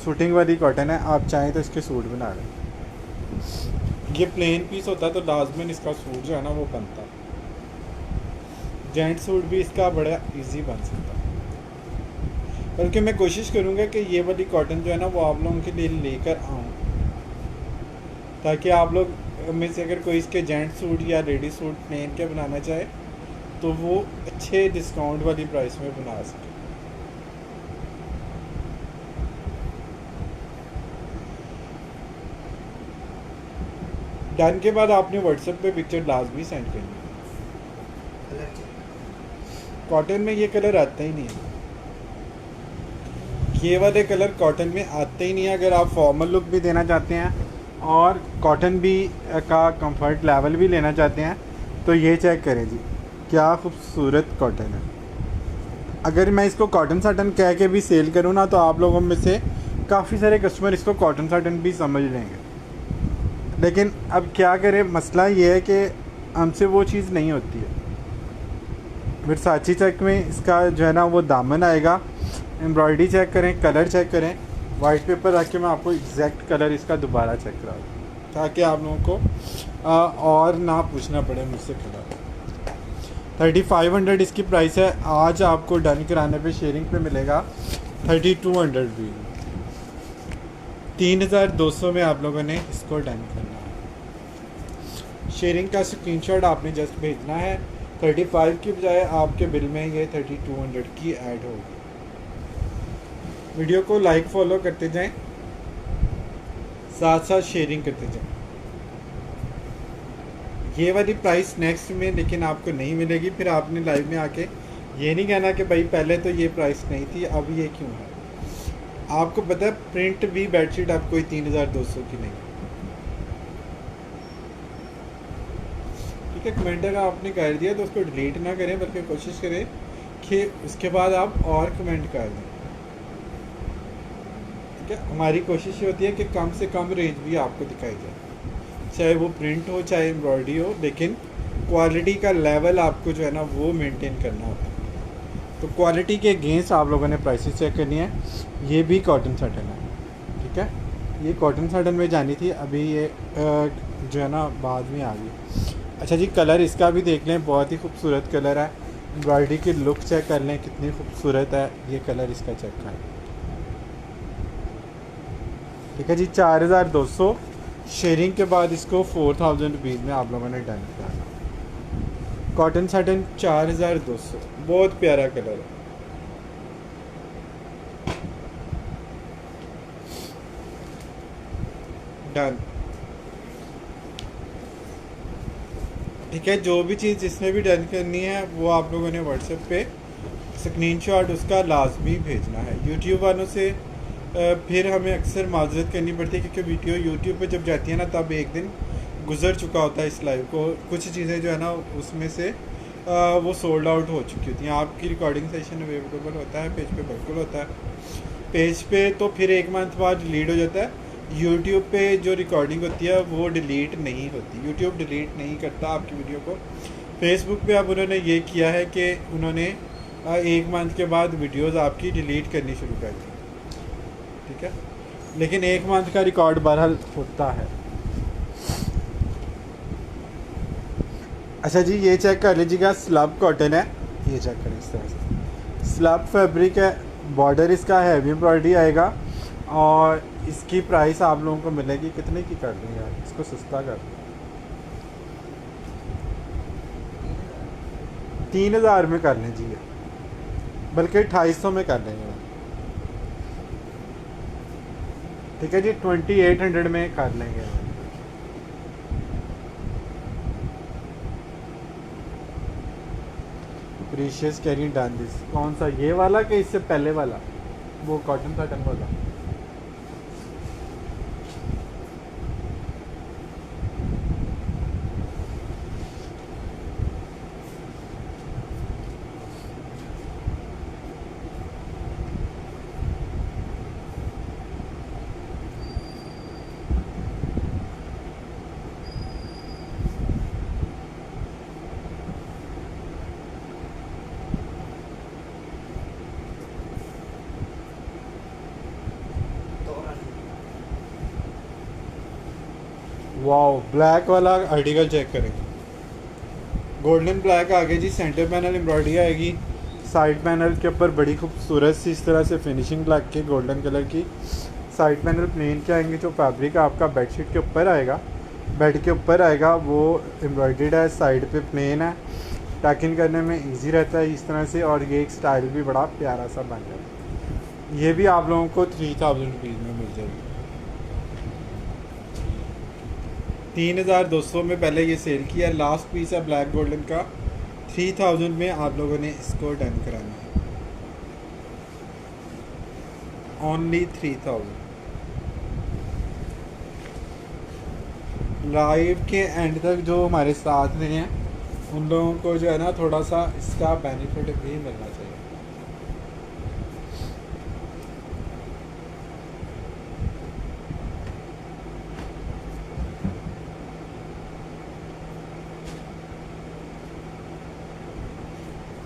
सूटिंग वाली कॉटन है। आप चाहें तो इसके सूट बना लें। ये प्लेन पीस होता है तो लाजमन इसका सूट जो है ना वो बनता है। जेंट सूट भी इसका बड़ा इजी बन सकता है, बल्कि मैं कोशिश करूँगा कि ये वाली कॉटन जो है ना वो आप लोगों के लिए लेकर आऊँ, ताकि आप लोग में से अगर कोई इसके जेंट सूट या लेडी सूट प्लेन के बनाना चाहे तो वो अच्छे डिस्काउंट वाली प्राइस में बना सके। डन के बाद आपने व्हाट्सएप पे पिक्चर लाजमी सेंड करनी है। Colour check. कॉटन में ये कलर आता ही नहीं है, ये वाले कलर कॉटन में आते ही नहीं है। अगर आप फॉर्मल लुक भी देना चाहते हैं और कॉटन भी का कंफर्ट लेवल भी लेना चाहते हैं तो ये चेक करें जी, क्या खूबसूरत कॉटन है। अगर मैं इसको कॉटन साटन कह के भी सेल करूँ ना तो आप लोगों में से काफ़ी सारे कस्टमर इसको कॉटन साटन भी समझ लेंगे, लेकिन अब क्या करें, मसला ये है कि हमसे वो चीज़ नहीं होती है। वर्साची चेक में इसका जो है ना वो दामन आएगा। एम्ब्रॉयडरी चेक करें, कलर चेक करें, वाइट पेपर रख के मैं आपको एग्जैक्ट कलर इसका दोबारा चेक करा दूँ ताकि आप लोगों को और ना पूछना पड़े मुझसे कलर। 3500 इसकी प्राइस है। आज आपको डन कराने पे शेयरिंग पे मिलेगा 3200 भी। 3200 में आप लोगों ने इसको डन करना है। शेयरिंग का स्क्रीनशॉट आपने जस्ट भेजना है। 35 की बजाय आपके बिल में ये 3200 की ऐड होगी। वीडियो को लाइक फॉलो करते जाएं, साथ साथ शेयरिंग करते जाएं। ये वाली प्राइस नेक्स्ट में लेकिन आपको नहीं मिलेगी। फिर आपने लाइव में आके ये नहीं कहना कि भाई पहले तो ये प्राइस नहीं थी अब ये क्यों है। आपको पता है प्रिंट भी बेडशीट आप कोई 3200 की नहीं। ठीक है, कमेंट अगर आपने कर दिया तो उसको डिलीट ना करें, बल्कि कोशिश करें कि उसके बाद आप और कमेंट कर दें। ठीक है, हमारी कोशिश होती है कि कम से कम रेंज भी आपको दिखाई जाए, चाहे वो प्रिंट हो चाहे एम्ब्रॉयडरी हो, लेकिन क्वालिटी का लेवल आपको जो है ना वो मेंटेन करना होता है। तो क्वालिटी के अगेंस्ट आप लोगों ने प्राइसेस चेक करनी है। ये भी कॉटन साटन है। ठीक है, ये कॉटन साटन में जानी थी, अभी ये जो है ना बाद में आ गई। अच्छा जी, कलर इसका भी देख लें, बहुत ही खूबसूरत कलर है। एम्ब्रॉयडरी की लुक चेक कर लें कितनी खूबसूरत है। ये कलर इसका चेक करें। ठीक है जी, 4200 शेयरिंग के बाद इसको 4000 रुपीज़ में आप लोगों ने डन किया। कॉटन साटन 4200, बहुत प्यारा कलर है। डन। ठीक है, जो भी चीज़ जिसने भी डन करनी है वो आप लोगों ने व्हाट्सएप पे स्क्रीनशॉट उसका लाजमी भेजना है। यूट्यूब वालों से फिर हमें अक्सर माजरत करनी पड़ती है क्योंकि वीडियो यूट्यूब पे जब जाती है ना तब एक दिन गुजर चुका होता है इस लाइव को। कुछ चीज़ें जो है ना उसमें से वो सोल्ड आउट हो चुकी होती हैं। आपकी रिकॉर्डिंग सेशन अवेलेबल होता है पेज पे, बिल्कुल होता है पेज पे, तो फिर 1 मंथ बाद डिलीट हो जाता है। यूट्यूब पे जो रिकॉर्डिंग होती है वो डिलीट नहीं होती, यूट्यूब डिलीट नहीं करता आपकी वीडियो को। फेसबुक पे अब उन्होंने ये किया है कि उन्होंने 1 मंथ के बाद वीडियोस आपकी डिलीट करनी शुरू कर दी। ठीक है, लेकिन 1 मंथ का रिकॉर्ड बहरहाल होता है। अच्छा जी, ये चेक कर लीजिएगा, स्लब कॉटन है। ये चेक करें इस तरह से, स्लब फैब्रिक है, बॉर्डर इसका हैवी एम्ब्रॉयडरी आएगा और इसकी प्राइस आप लोगों को मिलेगी कितने की कर दें यार, इसको सस्ता कर दें 3000 में कर लें जी, बल्कि 2800 में कर लेंगे। ठीक है जी, 2800 में कर लेंगे। प्रीशियस कैरी डन दिस, कौन सा, ये वाला कि इससे पहले वाला, वो कॉटन साटन वाला? वाओ, ब्लैक वाला आर्टिकल चेक करें, गोल्डन ब्लैक आ गया जी। सेंटर पैनल एम्ब्रॉयडरी आएगी, साइड पैनल के ऊपर बड़ी खूबसूरत सी इस तरह से फिनिशिंग ब्लैक के गोल्डन कलर की। साइड पैनल प्लेन के आएंगे, जो फैब्रिक आपका बेडशीट के ऊपर आएगा, बेड के ऊपर आएगा, वो एम्ब्रॉयडर्ड है, साइड पे प्लेन है, टैकिंग करने में इजी रहता है इस तरह से। और ये एक स्टाइल भी बड़ा प्यारा सा बन जाता है। ये भी आप लोगों को 3000 रुपीज़ में मिल जाएगी। 3200 में पहले ये सेल किया, लास्ट पीस है ब्लैक गोल्डन का। 3000 में आप लोगों ने इसको डन कराना है, ओनली 3000। लाइव के एंड तक जो हमारे साथ रहे हैं उन लोगों को जो है ना थोड़ा सा इसका बेनिफिट भी मिलना चाहिए।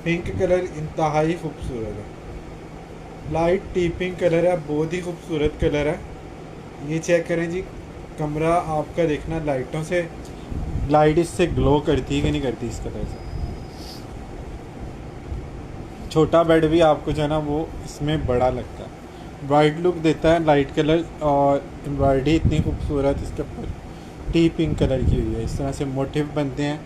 पिंक कलर इंतहाई खूबसूरत है, लाइट टी पिंक कलर है, बहुत ही खूबसूरत कलर है। ये चेक करें जी, कमरा आपका देखना लाइटों से, लाइट इससे ग्लो करती है कि नहीं करती इस कलर से। छोटा बेड भी आपको जो है ना वो इसमें बड़ा लगता है, वाइट लुक देता है लाइट कलर। और एम्ब्रॉयडरी इतनी खूबसूरत इसके ऊपर टी पिंक कलर की हुई है, इस तरह से मोटिव बनते हैं।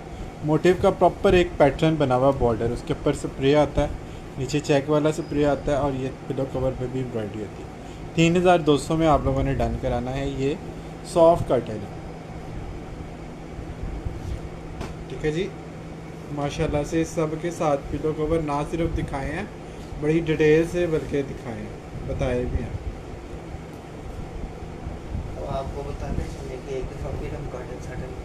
मोटिव का प्रॉपर एक पैटर्न बना हुआ बॉर्डर, उसके ऊपर स्प्रे आता है, नीचे चेक वाला स्प्रे आता है, और ये पिलो कवर पे भी एम्ब्रॉयडरी होती है। 3200 में आप लोगों ने डन कराना है। ये सॉफ्ट कर्टन है, ठीक है जी। माशाल्लाह से सबके साथ पिलो कवर ना सिर्फ दिखाए हैं, बड़ी डिटेल से बल्कि दिखाए हैं, बताए भी हैं। अब आपको बताना चाहिए कि एक दफ़ा फिर हम कॉटन साटन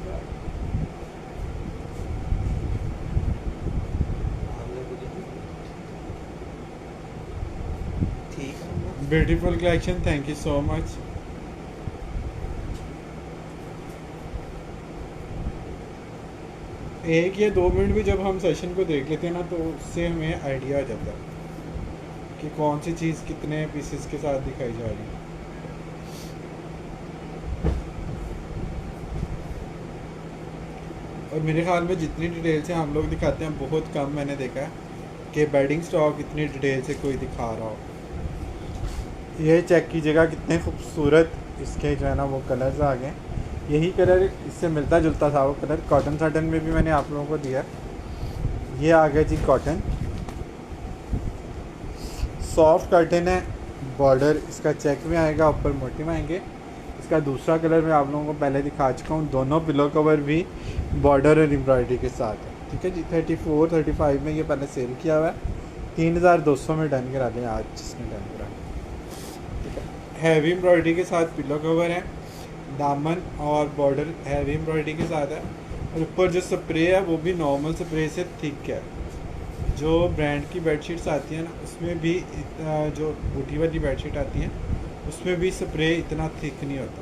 ठीक है। Beautiful collection, thank you so much. एक या 2 मिनट भी जब हम सेशन को देख लेते हैं ना, तो उससे हमें आइडिया आ जाता है कि कौन सी चीज़ कितने पीसेस के साथ दिखाई जा रही है। और मेरे ख्याल में जितनी डिटेल से हम लोग दिखाते हैं बहुत कम मैंने देखा है कि बेडिंग स्टॉक इतनी डिटेल से कोई दिखा रहा हो। ये चेक कीजिएगा कितने खूबसूरत इसके जो है ना वो कलर्स आ गए। यही कलर इससे मिलता जुलता था वो कलर कॉटन साटन में भी मैंने आप लोगों को दिया। ये आ गया जी कॉटन, सॉफ्ट कॉटन है, बॉर्डर इसका चेक में आएगा, ऊपर मोटिव आएंगे। इसका दूसरा कलर मैं आप लोगों को पहले दिखा चुका हूँ, दोनों पिलो कवर भी बॉर्डर और एम्ब्रॉयडरी के साथ है, ठीक है जी। 34-35 में ये पहले सेल किया हुआ है, 3200 में डन करा दें आज जिसने डन करा, ठीक है। हैवी एम्ब्रॉयडरी के साथ पिलो कवर है, दामन और बॉर्डर हैवी एम्ब्रॉयडरी के साथ है, और ऊपर जो स्प्रे है वो भी नॉर्मल स्प्रे से थिक है। जो ब्रांड की बेडशीट्स आती हैं ना उसमें भी जो बूटी वाली बेडशीट आती हैं उसमें भी स्प्रे इतना थिक नहीं होता।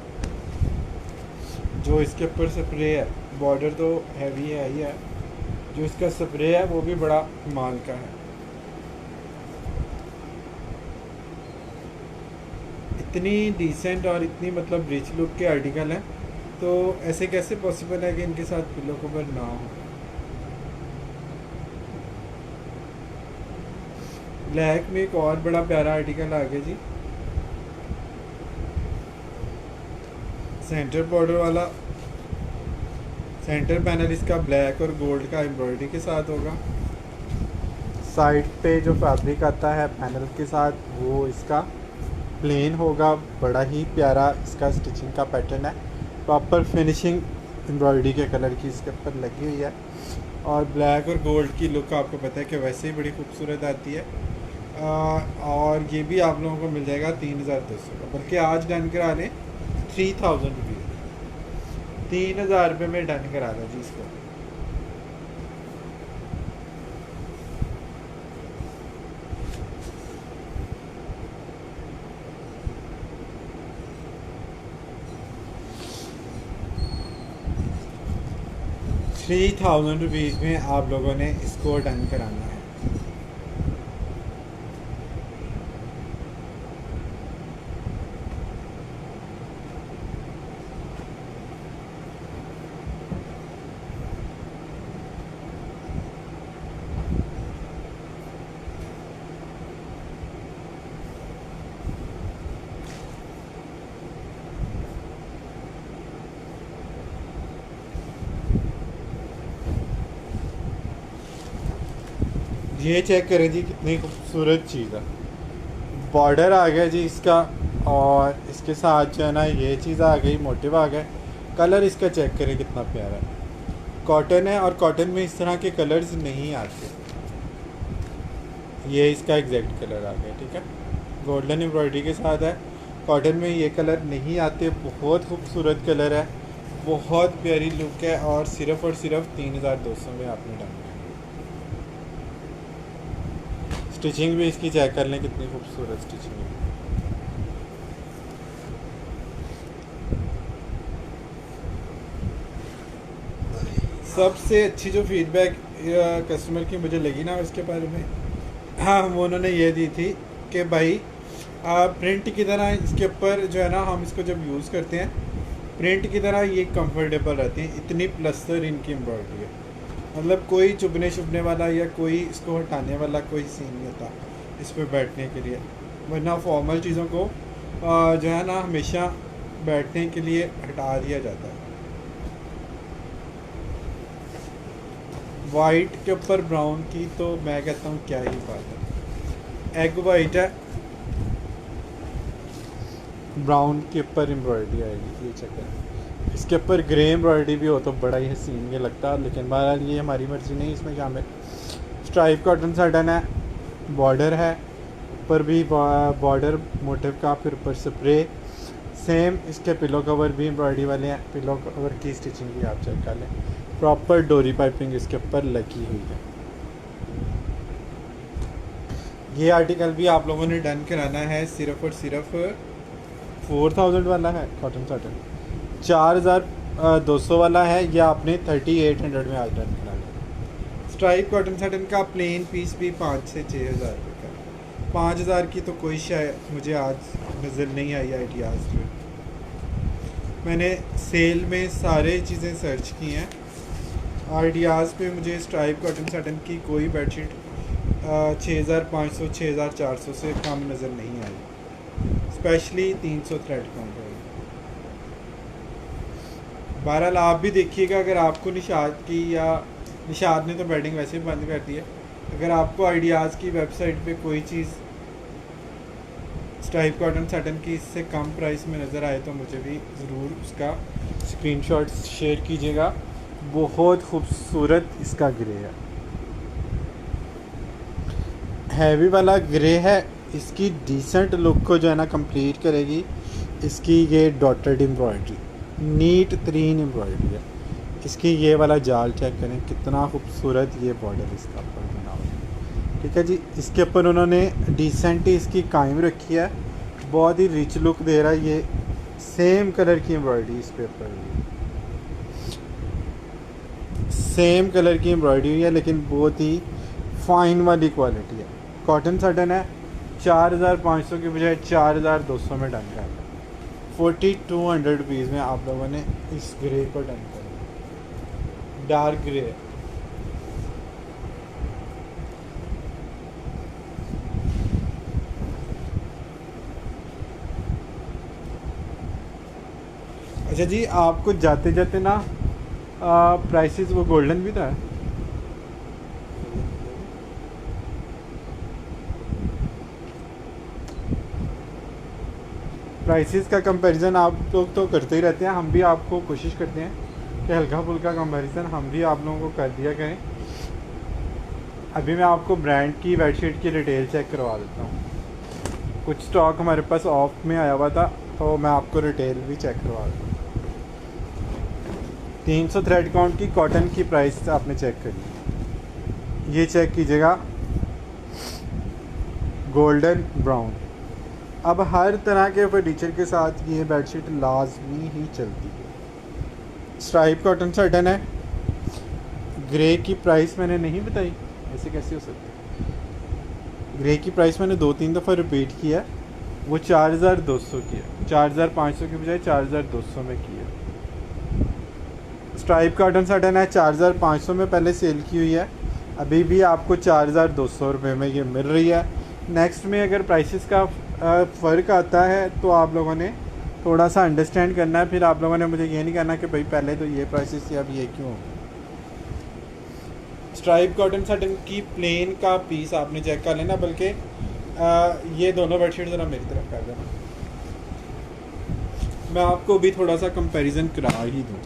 जो इसके ऊपर स्प्रे है, बॉर्डर तो हैवी है ही है, जो इसका स्प्रे है वो भी बड़ा कमाल का है। इतनी डिसेंट और इतनी मतलब रिच लुक के आर्टिकल हैं, तो ऐसे कैसे पॉसिबल है कि इनके साथ पिलो कवर ना हो। ब्लैक में एक और बड़ा प्यारा आर्टिकल आ गया जी, सेंटर बॉर्डर वाला। सेंटर पैनल इसका ब्लैक और गोल्ड का एम्ब्रॉयडरी के साथ होगा। साइड पे जो फैब्रिक आता है पैनल के साथ वो इसका प्लेन होगा, बड़ा ही प्यारा इसका स्टिचिंग का पैटर्न है, प्रॉपर फिनिशिंग एम्ब्रॉयडरी के कलर की इसके ऊपर लगी हुई है। और ब्लैक और गोल्ड की लुक आपको पता है कि वैसे ही बड़ी खूबसूरत आती है। और ये भी आप लोगों को मिल जाएगा 3200 का, बल्कि आज डन करा लें 3000 रुपीज़, 3000 रुपये में डन करा लें जी इसको। ₹3000 में आप लोगों ने इसको डन कराना है। ये चेक करें जी कितनी खूबसूरत चीज़ है। बॉर्डर आ गया जी इसका, और इसके साथ जो है ना ये चीज़ आ गई, मोटिव आ गया। कलर इसका चेक करें कितना प्यारा है। कॉटन है और कॉटन में इस तरह के कलर्स नहीं आते। ये इसका एग्जैक्ट कलर आ गया, ठीक है। गोल्डन एम्ब्रॉयडरी के साथ है। कॉटन में ये कलर नहीं आते। बहुत खूबसूरत कलर है, बहुत प्यारी लुक है, और सिर्फ 3200 में आपने डाल दिया। स्टिचिंग भी इसकी चेक कर लें कितनी खूबसूरत स्टिचिंग है। सबसे अच्छी जो फीडबैक कस्टमर की मुझे लगी ना इसके बारे में, हाँ, वो उन्होंने ये दी थी कि भाई प्रिंट की तरह इसके ऊपर जो है ना, हम इसको जब यूज़ करते हैं प्रिंट की तरह ये कंफर्टेबल रहती है। इतनी प्लस्तर इनकी एम्ब्रॉयडरी है, मतलब कोई चुभने शुभने वाला या कोई इसको हटाने वाला कोई सीन नहीं होता इस पर बैठने के लिए। वरना फॉर्मल चीज़ों को जो है ना हमेशा बैठने के लिए हटा दिया जाता है। वाइट के ऊपर ब्राउन की तो मैं कहता हूँ क्या ही बात है। एग वाइट है, ब्राउन के ऊपर एम्ब्रॉयडरी आएगी। ये चक्कर इसके ऊपर ग्रे एम्ब्रॉयडरी भी हो तो बड़ा ही हसीन ये लगता है, लेकिन बहरहाल ये हमारी मर्ज़ी नहीं इसमें शामिल। स्ट्राइप कॉटन साटन है, बॉर्डर है, ऊपर भी बॉर्डर मोटिव का, फिर ऊपर स्प्रे। सेम इसके पिलो कवर भी एम्ब्रॉयडरी वाले हैं। पिलो कवर की स्टिचिंग भी आप चेक कर लें, प्रॉपर डोरी पाइपिंग इसके ऊपर लगी हुई है। ये आर्टिकल भी आप लोगों ने डन कराना है, सिर्फ और सिर्फ 4000 वाला है कॉटन साटन। 4200 वाला है, ये आपने 3800 में आज डन कराना है। स्ट्राइप कॉटन साटन का प्लेन पीस भी 5 से 6000 रुपये का। 5000 की तो कोई शायद मुझे आज नज़र नहीं आई आइडियाज़ में। मैंने सेल में सारे चीज़ें सर्च की हैं, आइडियाज़ पे मुझे स्ट्राइप कॉटन साटन की कोई बेडशीट 6500 6400 से कम नज़र नहीं आई, स्पेशली 300 थ्रेड काउंट है। बहरहाल आप भी देखिएगा, अगर आपको निशाद की, या निशाद ने तो बेडिंग वैसे ही बंद कर दी है, अगर आपको आइडियाज़ की वेबसाइट पे कोई चीज़ स्ट्राइप कॉटन साटन की इससे कम प्राइस में नज़र आए तो मुझे भी ज़रूर उसका स्क्रीनशॉट शेयर कीजिएगा। बहुत खूबसूरत इसका ग्रे है, हैवी वाला ग्रे है। इसकी डिसेंट लुक को जो है ना कंप्लीट करेगी इसकी ये डॉटेड एम्ब्रॉयडरी, नीट तरीन एम्ब्रॉयडरी है। इसकी ये वाला जाल चेक करें कितना खूबसूरत ये बॉर्डर इसका ऊपर बना हुआ है, ठीक है जी। इसके ऊपर उन्होंने डिसेंट ही इसकी कायम रखी है, बहुत ही रिच लुक दे रहा है। ये सेम कलर की एम्ब्रॉयडरी इस पे ऊपर सेम कलर की एम्ब्रॉयडरी हुई है, लेकिन बहुत ही फाइन वाली क्वालिटी है। कॉटन साटन है, 4500 की बजाय 4200 में डन कर 4200 रुपीज़ में आप लोगों ने इस ग्रे को डन कर, डार्क ग्रे। अच्छा जी, आपको जाते जाते ना प्राइसेस वो गोल्डन भी था, प्राइसेस का कंपैरिजन आप लोग तो करते ही रहते हैं, हम भी आपको कोशिश करते हैं कि हल्का फुल्का कंपैरिजन हम भी आप लोगों को कर दिया करें। अभी मैं आपको ब्रांड की बेडशीट की डिटेल चेक करवा देता हूँ। कुछ स्टॉक हमारे पास ऑफ में आया हुआ था, तो मैं आपको रिटेल भी चेक करवा देता हूँ। 300 थ्रेड काउंट की कॉटन की प्राइस आपने चेक करी, ये चेक कीजिएगा, गोल्डन ब्राउन। अब हर तरह के फर्नीचर के साथ ये बेडशीट लाजमी ही चलती है। स्ट्राइप कॉटन साटन है, ग्रे की प्राइस मैंने नहीं बताई, ऐसे कैसे हो सकता है। ग्रे की प्राइस मैंने 2-3 दफ़ा रिपीट किया है, वो 4200 की है, 4500 की बजाय 4200 में की है। स्ट्राइप कॉटन साटन है, 4500 में पहले सेल की हुई है, अभी भी आपको 4200 रुपये में ये मिल रही है। नेक्स्ट में अगर प्राइसेस का फ़र्क आता है तो आप लोगों ने थोड़ा सा अंडरस्टैंड करना है, फिर आप लोगों ने मुझे ये नहीं कहना कि भाई पहले तो ये प्राइसेस थी अब ये क्यों हो। स्ट्राइप कॉटन साटन की प्लेन का पीस आपने चेक कर लेना, बल्कि ये दोनों बेडशीट ज़रा मेरी तरफ कर देना, मैं आपको भी थोड़ा सा कंपैरिजन करा ही दूँ।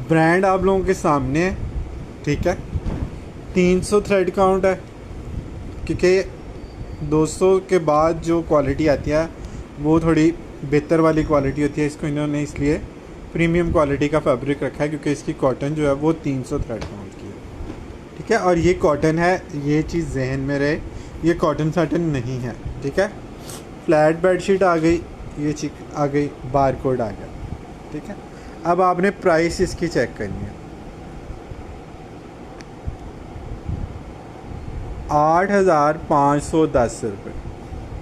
ब्रांड आप लोगों के सामने है, ठीक है। 300 थ्रेड काउंट है, क्योंकि 200 के बाद जो क्वालिटी आती है वो थोड़ी बेहतर वाली क्वालिटी होती है। इसको इन्होंने इसलिए प्रीमियम क्वालिटी का फैब्रिक रखा है, क्योंकि इसकी कॉटन जो है वो 300 थ्रेड काउंट की है, ठीक है। और ये कॉटन है, ये चीज़ जहन में रहे, ये कॉटन साटन नहीं है, ठीक है। फ्लैट बेडशीट आ गई, ये चिक आ गई, बार कोड आ गया, ठीक है। अब आपने प्राइस इसकी चेक करनी है। 8,510 रुपये,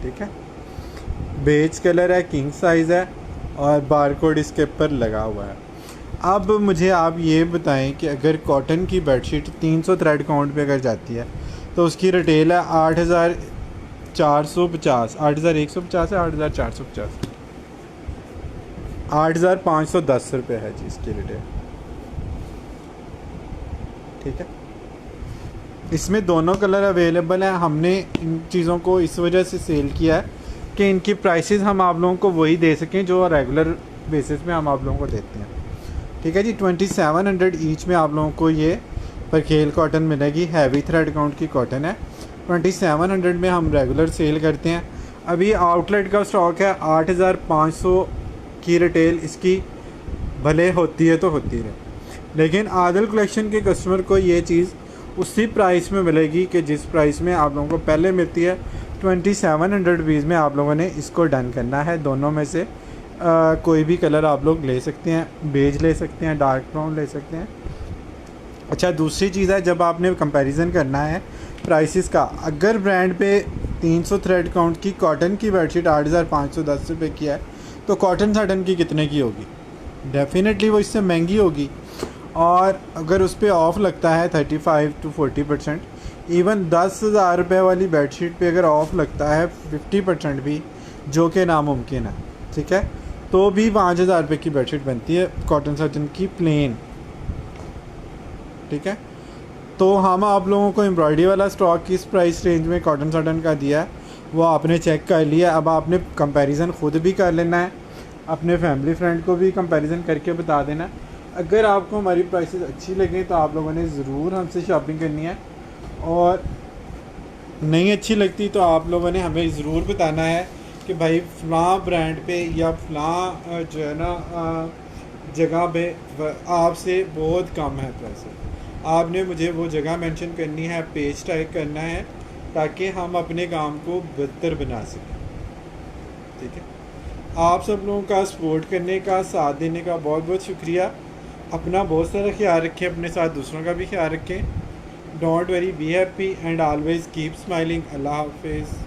ठीक है। बेज कलर है, किंग साइज़ है और बार कोड इसके ऊपर लगा हुआ है। अब मुझे आप ये बताएं कि अगर कॉटन की बेडशीट 300 थ्रेड काउंट पे अगर जाती है तो उसकी रिटेल है 8,450, 8,150 है, 8,450, 8,510 रुपये है जी इसकी रिटेल, ठीक है। इसमें दोनों कलर अवेलेबल हैं। हमने इन चीज़ों को इस वजह से सेल किया है कि इनकी प्राइसेस हम आप लोगों को वही दे सकें जो रेगुलर बेसिस में हम आप लोगों को देते हैं, ठीक है जी। 2700 ईच में आप लोगों को ये परखेल कॉटन मिलेगी, हैवी थ्रेड काउंट की कॉटन है। 2700 में हम रेगुलर सेल करते हैं। अभी आउटलेट का स्टॉक है 8,500 की रिटेल इसकी, भले होती है तो होती है, लेकिन आदिल कलेक्शन के कस्टमर को ये चीज़ उसी प्राइस में मिलेगी कि जिस प्राइस में आप लोगों को पहले मिलती है। 2700 रुपीज़ में आप लोगों ने इसको डन करना है। दोनों में से कोई भी कलर आप लोग ले सकते हैं, बेज ले सकते हैं, डार्क ब्राउन ले सकते हैं। अच्छा, दूसरी चीज़ है, जब आपने कंपैरिजन करना है प्राइसेस का, अगर ब्रांड पे 300 थ्रेड काउंट की कॉटन की बेडशीट 8,510 रुपये की है तो कॉटन साटन की कितने की होगी? डेफिनेटली वो इससे महंगी होगी। और अगर उस पर ऑफ़ लगता है 35 to 40%, इवन 10,000 रुपये वाली बेडशीट पे अगर ऑफ़ लगता है 50% भी, जो कि नामुमकिन है, ठीक है, तो भी 5,000 रुपये की बेडशीट बनती है कॉटन साटन की प्लेन, ठीक है। तो हम आप लोगों को एम्ब्रॉयडरी वाला स्टॉक किस प्राइस रेंज में कॉटन साटन का दिया है वो आपने चेक कर लिया। अब आपने कंपैरिजन ख़ुद भी कर लेना है, अपने फैमिली फ्रेंड को भी कंपैरिजन करके बता देना। अगर आपको हमारी प्राइसेस अच्छी लगें तो आप लोगों ने ज़रूर हमसे शॉपिंग करनी है, और नहीं अच्छी लगती तो आप लोगों ने हमें ज़रूर बताना है कि भाई फ़लाँ ब्रांड पे या फ़लाँ जो है ना जगह पे आपसे बहुत कम है पैसे। आपने मुझे वो जगह मेंशन करनी है, पेज टैग करना है, ताकि हम अपने काम को बेहतर बना सकें, ठीक है। आप सब लोगों का सपोर्ट करने का, साथ देने का बहुत बहुत शुक्रिया। अपना बहुत सारा ख्याल रखें, अपने साथ दूसरों का भी ख्याल रखें। Don't worry, be happy and always keep smiling. अल्लाह हाफिज़।